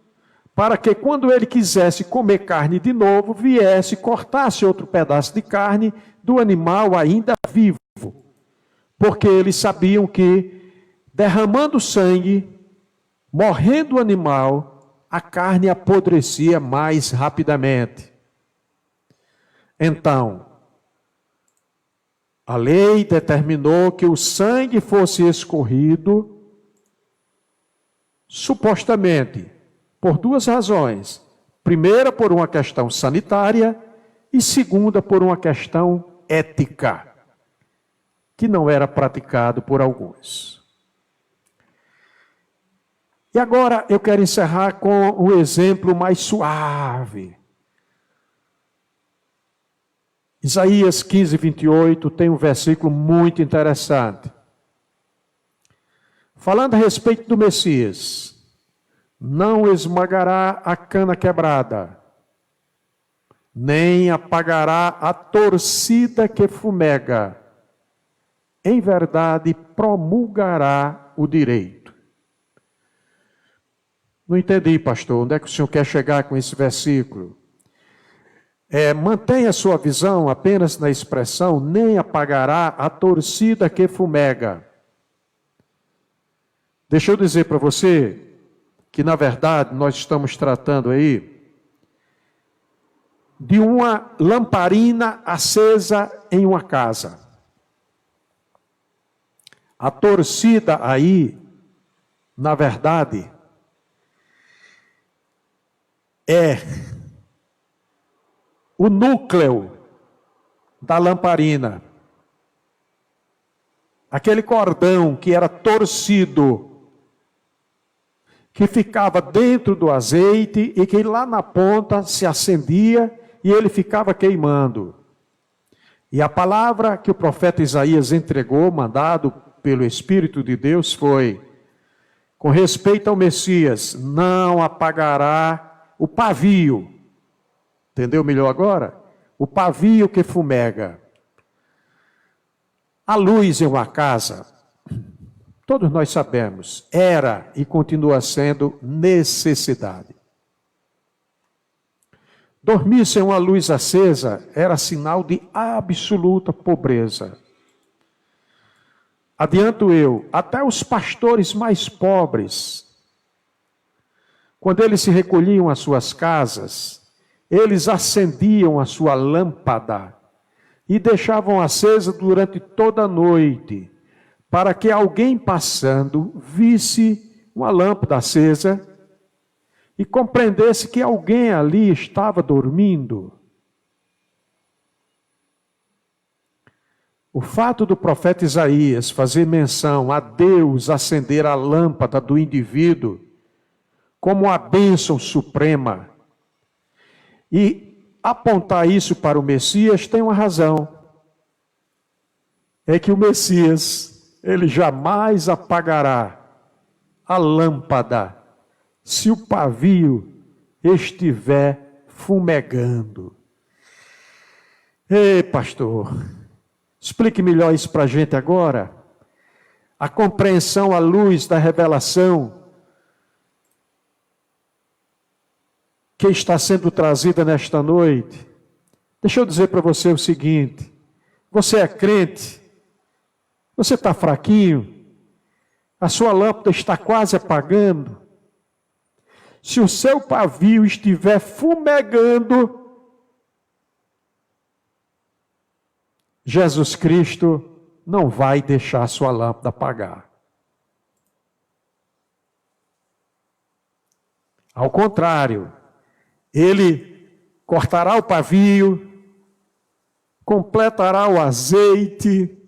para que quando ele quisesse comer carne de novo, viesse, cortasse outro pedaço de carne do animal ainda vivo. Porque eles sabiam que, derramando sangue, morrendo o animal, a carne apodrecia mais rapidamente. Então, a lei determinou que o sangue fosse escorrido, supostamente, por duas razões. Primeira, por uma questão sanitária, e segunda, por uma questão ética, que não era praticado por alguns. E agora eu quero encerrar com um exemplo mais suave. Isaías 15, 28 tem um versículo muito interessante. Falando a respeito do Messias, não esmagará a cana quebrada, nem apagará a torcida que fumega. Em verdade, promulgará o direito. Não entendi, pastor, onde é que o senhor quer chegar com esse versículo? Mantenha sua visão apenas na expressão, nem apagará a torcida que fumega. Deixa eu dizer para você que, na verdade, nós estamos tratando aí de uma lamparina acesa em uma casa. A torcida aí, na verdade, é o núcleo da lamparina. Aquele cordão que era torcido, que ficava dentro do azeite e que lá na ponta se acendia e ele ficava queimando. E a palavra que o profeta Isaías entregou, mandado pelo Espírito de Deus, foi: com respeito ao Messias, não apagará o pavio. Entendeu melhor agora? O pavio que fumega. A luz em uma casa, todos nós sabemos, era e continua sendo necessidade. Dormir sem uma luz acesa era sinal de absoluta pobreza. Adianto eu, até os pastores mais pobres, quando eles se recolhiam às suas casas, eles acendiam a sua lâmpada e deixavam acesa durante toda a noite, para que alguém passando visse uma lâmpada acesa e compreendesse que alguém ali estava dormindo. O fato do profeta Isaías fazer menção a Deus acender a lâmpada do indivíduo como a bênção suprema e apontar isso para o Messias tem uma razão. É que o Messias, ele jamais apagará a lâmpada se o pavio estiver fumegando. Ei, pastor, explique melhor isso para a gente agora. A compreensão à luz da revelação que está sendo trazida nesta noite. Deixa eu dizer para você o seguinte: você é crente, você está fraquinho, a sua lâmpada está quase apagando. Se o seu pavio estiver fumegando, Jesus Cristo não vai deixar a sua lâmpada apagar. Ao contrário, ele cortará o pavio, completará o azeite,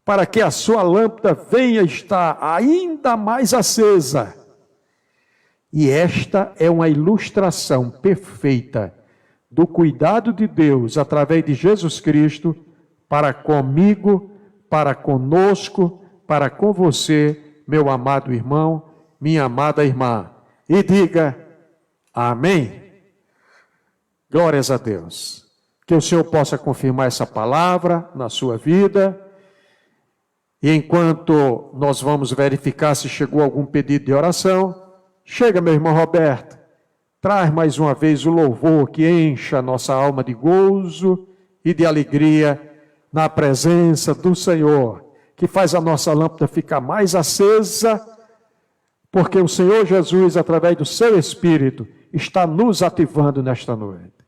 para que a sua lâmpada venha estar ainda mais acesa. E esta é uma ilustração perfeita do cuidado de Deus através de Jesus Cristo para comigo, para conosco, para com você, meu amado irmão, minha amada irmã. E diga amém. Glórias a Deus. Que o Senhor possa confirmar essa palavra na sua vida. E enquanto nós vamos verificar se chegou algum pedido de oração, chega, meu irmão Roberto, traz mais uma vez o louvor que encha a nossa alma de gozo e de alegria na presença do Senhor, que faz a nossa lâmpada ficar mais acesa, porque o Senhor Jesus, através do seu Espírito, está nos ativando nesta noite.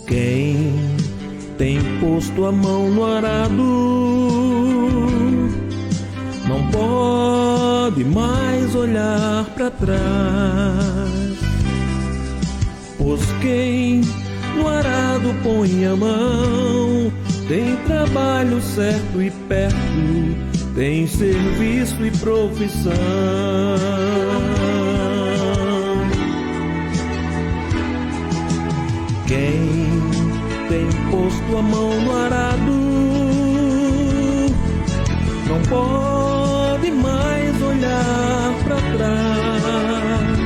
Quem tem posto a mão no arado não pode mais olhar para trás, pois quem no arado põe a mão tem trabalho certo e perto, tem serviço e profissão. Quem tem posto a mão no arado não pode mais olhar para trás,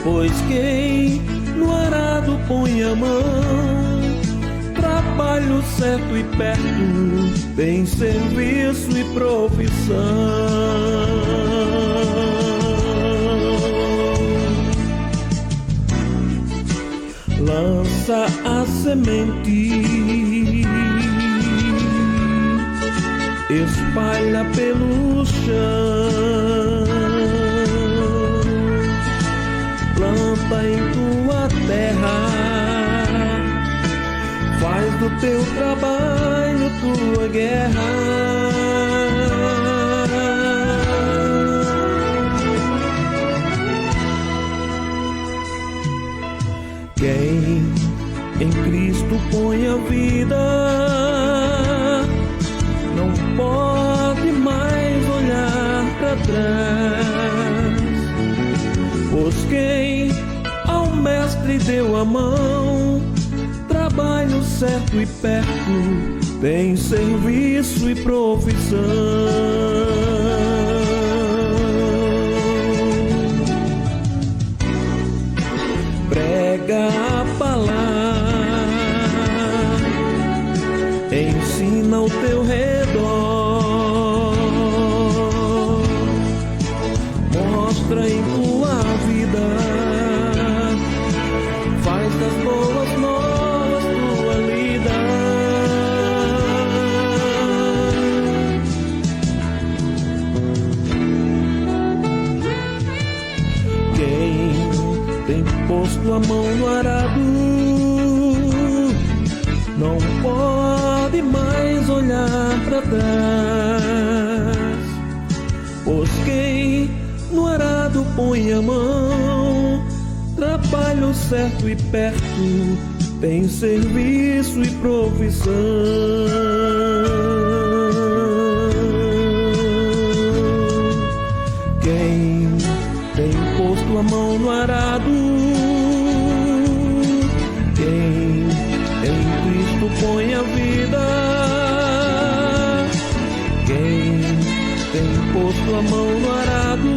pois quem no arado põe a mão, trabalho certo e perto, tem serviço e profissão. Lança a semente, espalha pelo chão, planta em tua terra, faz do teu trabalho tua guerra. Quem em Cristo põe a vida não pode mais olhar para trás, pois quem ao Mestre deu a mão, trabalho certo e perto, tem serviço e profissão. Prega a palavra, ensina ao teu redor, mostra em tua vida, faz das boas novas tua lida. Quem tem posto a mão no arado não pode mais olhar para trás, pois quem no arado põe a mão, trabalho certo e perto, tem serviço e profissão. Quem tem posto a mão no arado, quem em Cristo põe a vida, quem tem posto a mão no arado,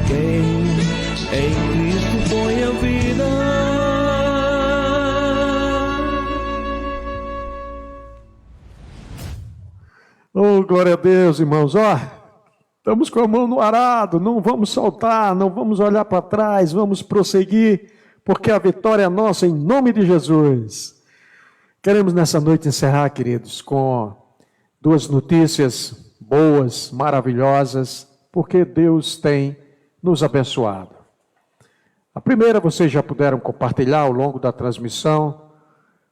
quem em Cristo põe a vida. Oh, glória a Deus, irmãos. Ó, Estamos com a mão no arado, não vamos soltar, não vamos olhar para trás, vamos prosseguir, porque a vitória é nossa em nome de Jesus. Queremos nessa noite encerrar, queridos, com duas notícias boas, maravilhosas, porque Deus tem nos abençoado. A primeira vocês já puderam compartilhar ao longo da transmissão.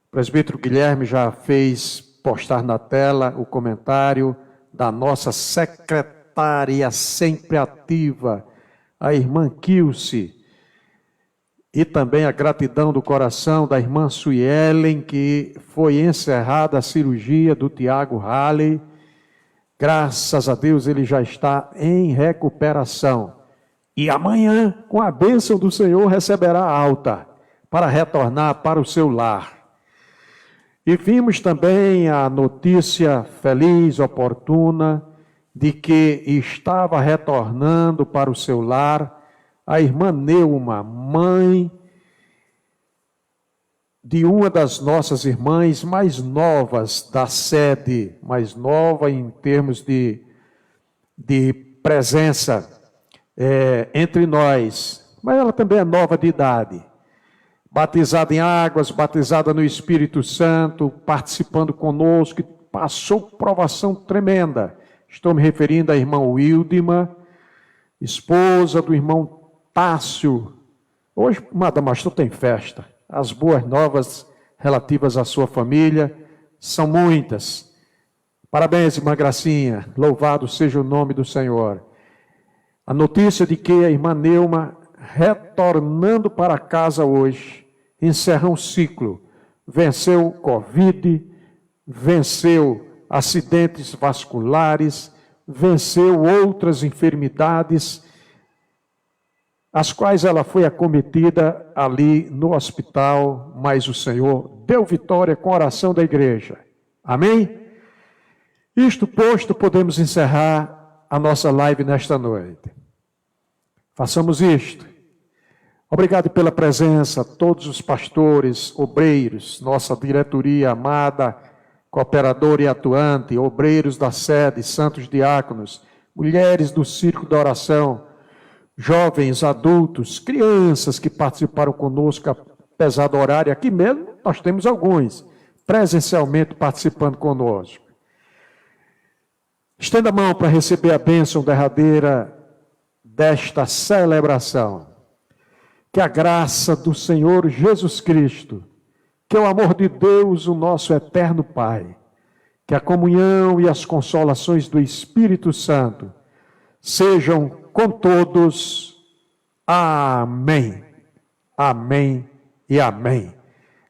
O presbítero Guilherme já fez postar na tela o comentário da nossa secretária sempre ativa, a irmã Kilce, e também a gratidão do coração da irmã Suelen, que foi encerrada a cirurgia do Tiago Halley. Graças a Deus ele já está em recuperação. E amanhã, com a bênção do Senhor, receberá alta para retornar para o seu lar. E vimos também a notícia feliz, oportuna, de que estava retornando para o seu lar a irmã Neuma, mãe de uma das nossas irmãs mais novas da sede, mais nova em termos de presença entre nós, mas ela também é nova de idade, batizada em águas, batizada no Espírito Santo, participando conosco, passou provação tremenda. Estou me referindo à irmã Wildima, esposa do irmão Tássio. Hoje, Madamastor tem festa. As boas novas relativas à sua família são muitas. Parabéns, irmã Gracinha. Louvado seja o nome do Senhor. A notícia de que a irmã Neuma, retornando para casa hoje, encerra um ciclo. Venceu o Covid, venceu acidentes vasculares, venceu outras enfermidades, as quais ela foi acometida ali no hospital, mas o Senhor deu vitória com a oração da igreja. Amém? Isto posto, podemos encerrar a nossa live nesta noite. Façamos isto. Obrigado pela presença, todos os pastores, obreiros, nossa diretoria amada, cooperador e atuante, obreiros da sede, santos diáconos, mulheres do círculo da oração, jovens, adultos, crianças que participaram conosco, apesar do horário, aqui mesmo nós temos alguns, presencialmente participando conosco. Estenda a mão para receber a bênção derradeira desta celebração. Que a graça do Senhor Jesus Cristo, que o amor de Deus, o nosso eterno Pai, que a comunhão e as consolações do Espírito Santo sejam com todos. Amém. Amém e amém.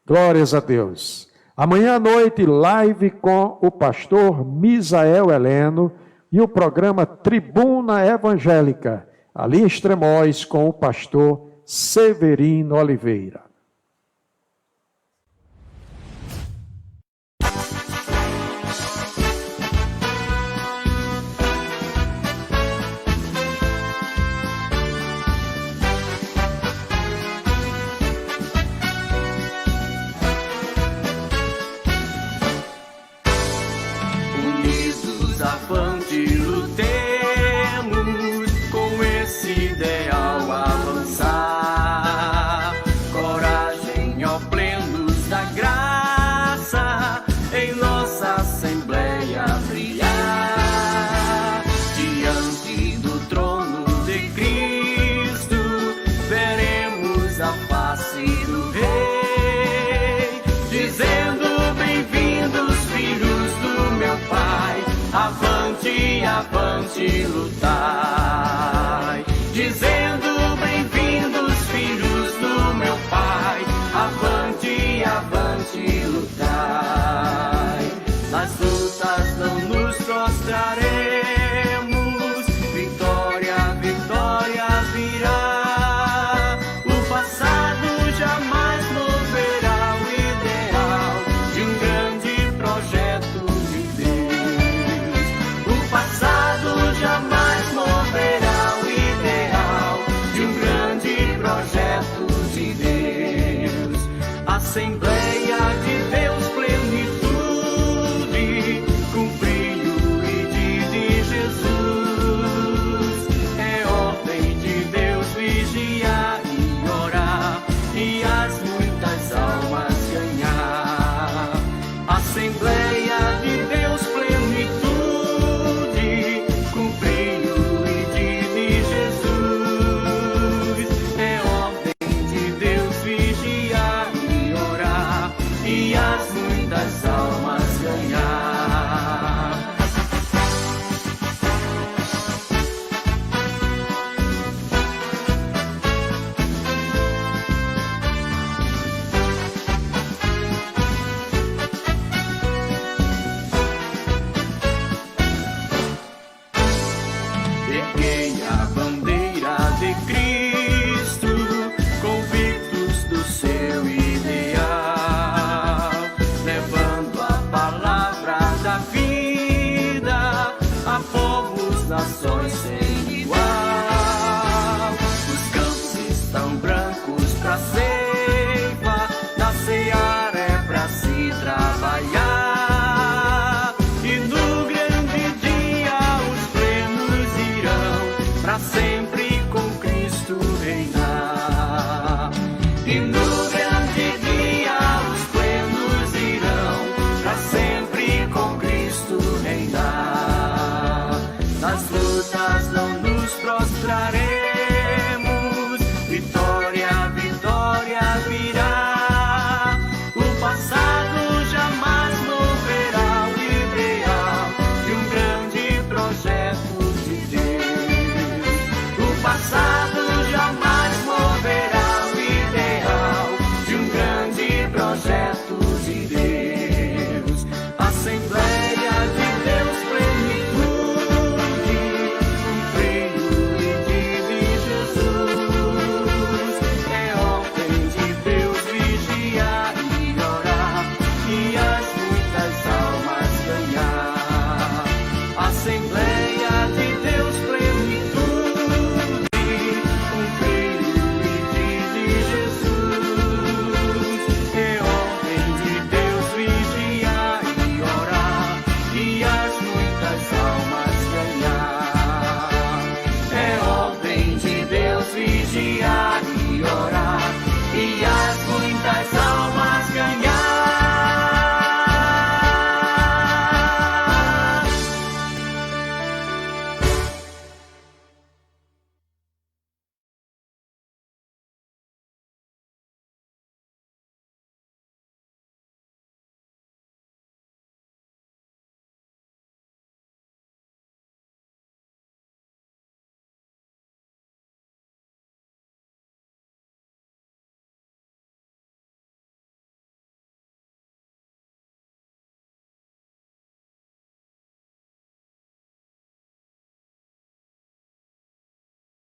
Glórias a Deus. Amanhã à noite, live com o pastor Misael Heleno e o programa Tribuna Evangélica, ali em Extremóis, com o pastor Severino Oliveira. Avante, lutemos com esse ideal avançar. Coragem, ó plenos da graça, em nossa Assembleia brilhar. Diante do trono de Cristo, veremos a face do Rei, dizendo: bem-vindos, filhos do meu Pai. Avante, avante, lutai.